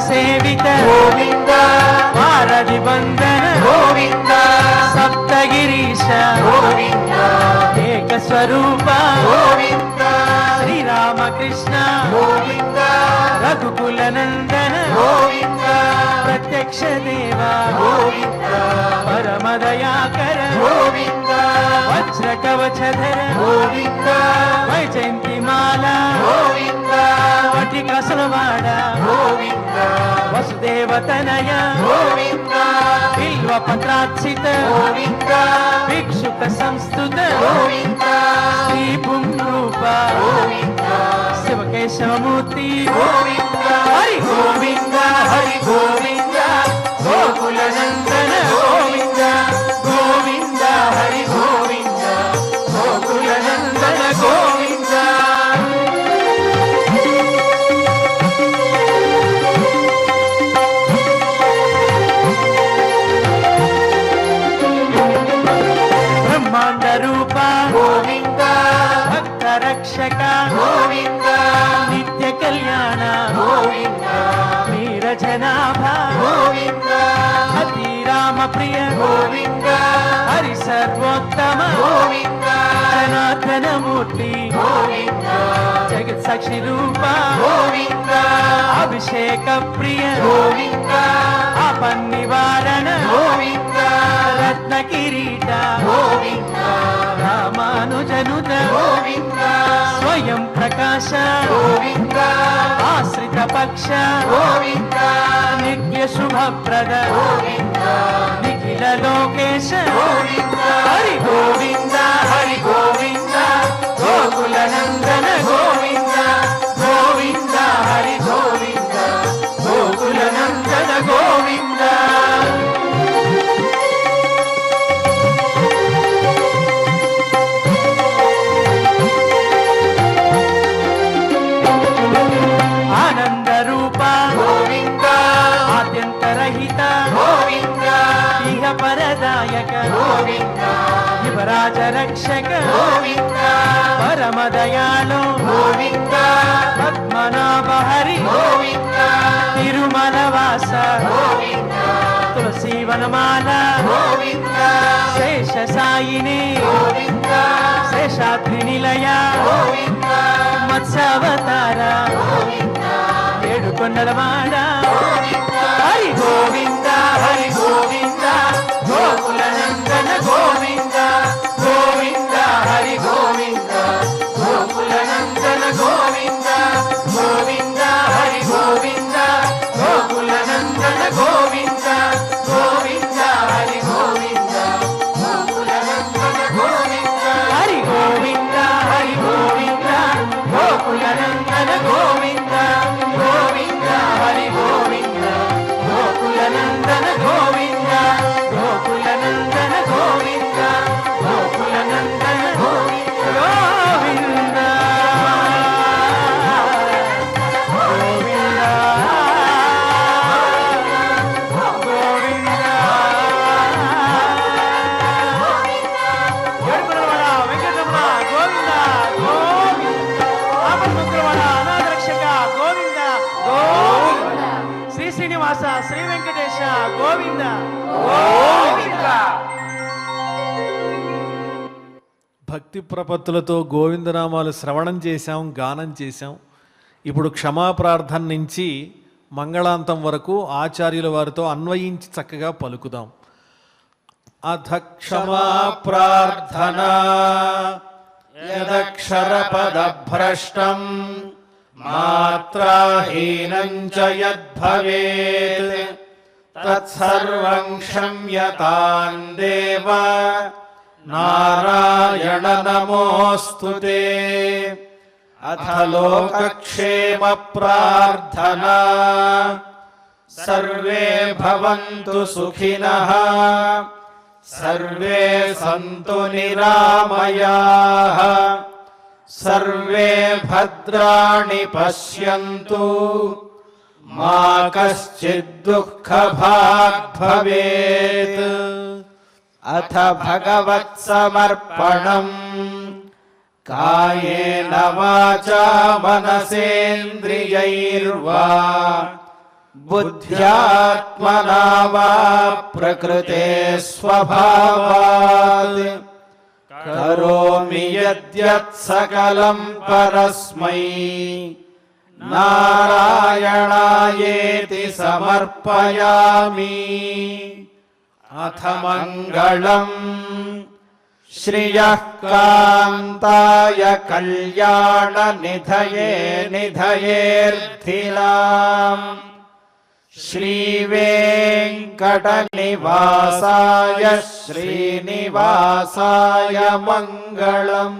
సేవిత గోవింద వారధి వందన గోవింద సప్తగిరీశ గోవింద ఏక స్వరూప గోవింద శ్రీరామకృష్ణ గోవింద రఘుకుల నందన గోవింద ప్రత్యక్ష దేవ గోవింద పరమదయాకర గోవింద వజ్ర కవచధర గోవింద వైజయంతిమాల గోవింద వటిక సులవాడ గోవింద వసుదేవతనయ గోవింద బిల్వ పత్రార్చిత గోవింద భిక్షుక సంస్థుత గోవింద శ్రీ పుంరూప గోవింద శివకేశవమూర్తి గోవింద హరి గోవింద హరి గోవింద గోకుల నందన గోవింద గోవింద హరి గోవింద గోకుల నందన గోవింద బ్రహ్మాండ రూప గోవింద భక్త రక్షక గోవింద నిత్య కళ్యాణ గోవింద వీరజనాభ గోవింద అతి రామ ప్రియ గోవింద హరి సర్వోత్తమ గోవింద జనార్దన మూర్తి గోవింద జగత్ సాక్షి రూప గోవింద అభిషేక ప్రియ గోవింద ఆపన్ నివారణ గోవింద రత్న కిరీట గోవింద రామానుజనుత గోవింద స్వయం ప్రకాశ గోవింద ఆశ్రిత పక్ష గోవింద నిత్య శుభప్రద గోవింద నిఖిల లోకేశ గోవింద హరి గోవింద హరి గోవింద గోకుల నందన గోవింద గోవింద హరి గోవింద గోకుల నందన గోవింద ఆనంద రూప గోవింద ఆద్యంతరహిత గోవింద ఇహ పరదాయక గోవింద యువరాజ రక్షక గోవింద పరమదయాళు గోవింద పద్మనాభ హరి గోవింద తిరుమల వాస గోవింద తులసి వనమాల గోవింద శేష సాయిని గోవింద శేషాద్రి నిలయ గోవింద మత్స్యావతార గోవింద ఏడుకొండలవాడ హరి గోవింద హరి గోవింద గోకుల నందన గోవింద గోవింద హరి గోవింద గోకుల నందన గోవింద గోవింద హరి గోవింద గోకుల నందన గోవింద గోవింద హరి గోవింద గోకుల నందన గోవింద హరి గోవింద హరి గోవింద గోకుల నందన గోవింద గోవింద హరి గోవింద గోకుల నందన గోవింద గోకుల నందన గోవింద గోకుల నందన గోవింద గోవింద గోవింద ఏడుకొండలవాడ వెంకటరమణ గోవింద గోవింద ఆపన్ముద్రవాడ అనాథ రక్షక గోవింద గోవింద శ్రీ శ్రీనివాస శ్రీ వెంకటేశ గోవింద గోవింద భక్తి ప్రపత్తులతో గోవిందనామాలు శ్రవణం చేశాం, గానం చేశాం. ఇప్పుడు క్షమాప్రార్థన నుంచి మంగళాంతం వరకు ఆచార్యుల వారితో అన్వయించి చక్కగా పలుకుదాం. అథ క్షమా ప్రార్థనా యదక్షరపదభ్రష్టం మాత్రాహీనం చ యద్భవేత్ తత్సర్వం క్షమ్యతాం దేవ నారాయణ నమోస్తుతే. అథ లోకక్షేమ ప్రార్థనా సర్వే భవంతు సుఖినః సర్వే సంతు నిరామయాః సర్వే భద్రాణి పశ్యంతు మా కశ్చిద్ దుఃఖభాగ్ భవేత్. అథ భగవత్సమర్పణం కాయేన వాచా మనసేంద్రియైర్వా బుద్ధ్యాత్మనా వా ప్రకృతే స్వభావాత్ కరోమి యద్యత్ సకలం పరస్మై నారాయణాయేతి సమర్పయామి. అథ మంగళం శ్రియః కాంతాయ కళ్యాణ నిధయే నిధయేర్థినాం శ్రీవేంకట నివాసాయ శ్రీనివాసాయ మంగళం.